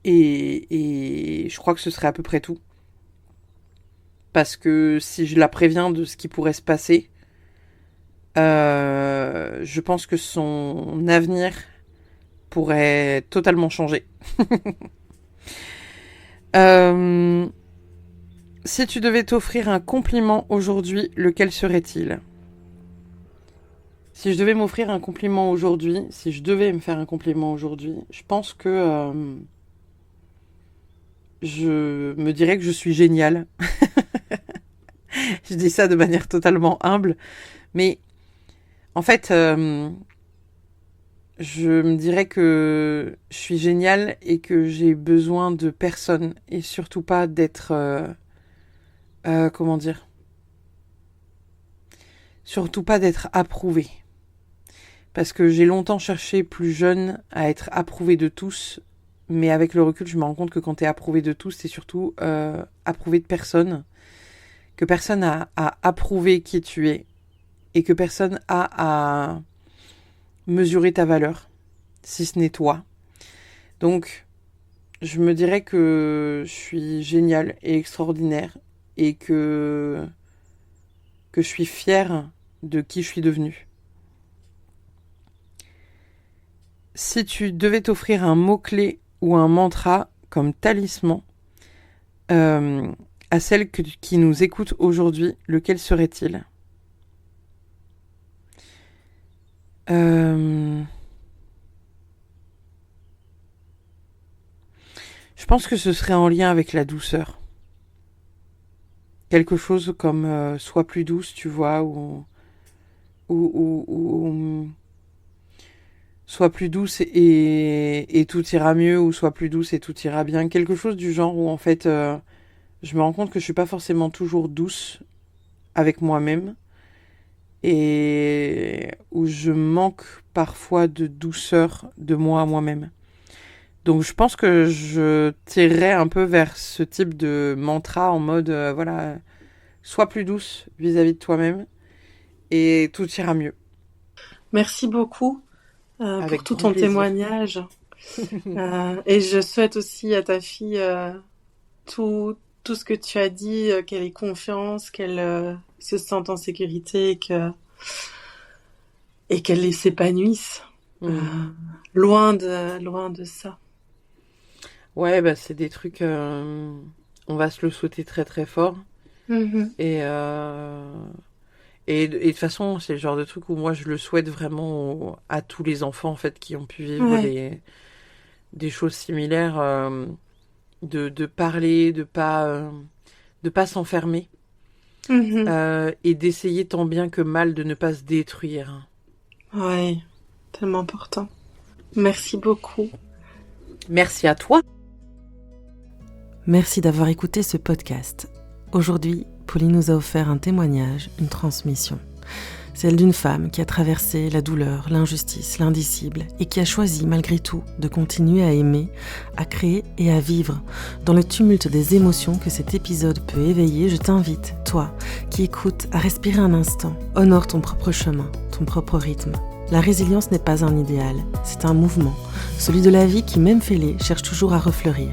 Et je crois que ce serait à peu près tout. Parce que si je la préviens de ce qui pourrait se passer, je pense que son avenir pourrait totalement changer. Si tu devais t'offrir un compliment aujourd'hui, lequel serait-il ? Si je devais m'offrir un compliment aujourd'hui, si je devais me faire un compliment aujourd'hui, je pense que je me dirais que je suis géniale. Je dis ça de manière totalement humble, mais en fait, je me dirais que je suis géniale et que j'ai besoin de personne et surtout pas d'être, comment dire, surtout pas d'être approuvée. Parce que j'ai longtemps cherché plus jeune à être approuvée de tous, mais avec le recul, je me rends compte que quand t'es approuvée de tous, t'es surtout approuvée de personne, que personne a approuvé qui tu es et que personne a à mesurer ta valeur, si ce n'est toi. Donc, je me dirais que je suis géniale et extraordinaire et que je suis fière de qui je suis devenue. Si tu devais t'offrir un mot-clé ou un mantra comme talisman à celles qui nous écoutent aujourd'hui, lequel serait-il ? Je pense que ce serait en lien avec la douceur. Quelque chose comme sois plus douce, tu vois, ou sois plus douce et tout ira mieux, ou sois plus douce et tout ira bien. Quelque chose du genre où en fait je me rends compte que je suis pas forcément toujours douce avec moi-même et où je manque parfois de douceur de moi à moi-même. Donc je pense que je tirerais un peu vers ce type de mantra en mode voilà, sois plus douce vis-à-vis de toi-même et tout ira mieux. Merci beaucoup pour tout ton plaisir. Témoignage. Et je souhaite aussi à ta fille tout ce que tu as dit, qu'elle ait confiance, qu'elle se sente en sécurité et qu'elle s'épanouisse. Loin de ça. Ouais, bah c'est des trucs, on va se le souhaiter très très fort. Et de toute façon, c'est le genre de truc où moi je le souhaite vraiment à tous les enfants en fait qui ont pu vivre des choses similaires, de parler, de pas s'enfermer et d'essayer tant bien que mal de ne pas se détruire. Ouais, tellement important. Merci beaucoup. Merci à toi. Merci d'avoir écouté ce podcast. Aujourd'hui, Pauline nous a offert un témoignage, une transmission. Celle d'une femme qui a traversé la douleur, l'injustice, l'indicible et qui a choisi malgré tout de continuer à aimer, à créer et à vivre. Dans le tumulte des émotions que cet épisode peut éveiller, je t'invite, toi, qui écoutes, à respirer un instant. Honore ton propre chemin, ton propre rythme. La résilience n'est pas un idéal, c'est un mouvement, celui de la vie qui, même fêlée, cherche toujours à refleurir.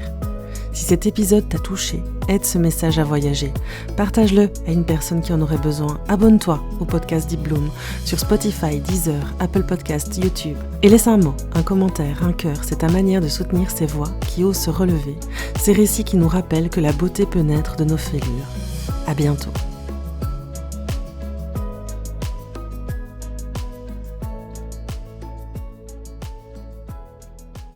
Si cet épisode t'a touché, aide ce message à voyager. Partage-le à une personne qui en aurait besoin. Abonne-toi au podcast Deep Bloom sur Spotify, Deezer, Apple Podcasts, YouTube. Et laisse un mot, un commentaire, un cœur. C'est ta manière de soutenir ces voix qui osent se relever. Ces récits qui nous rappellent que la beauté peut naître de nos fêlures. À bientôt.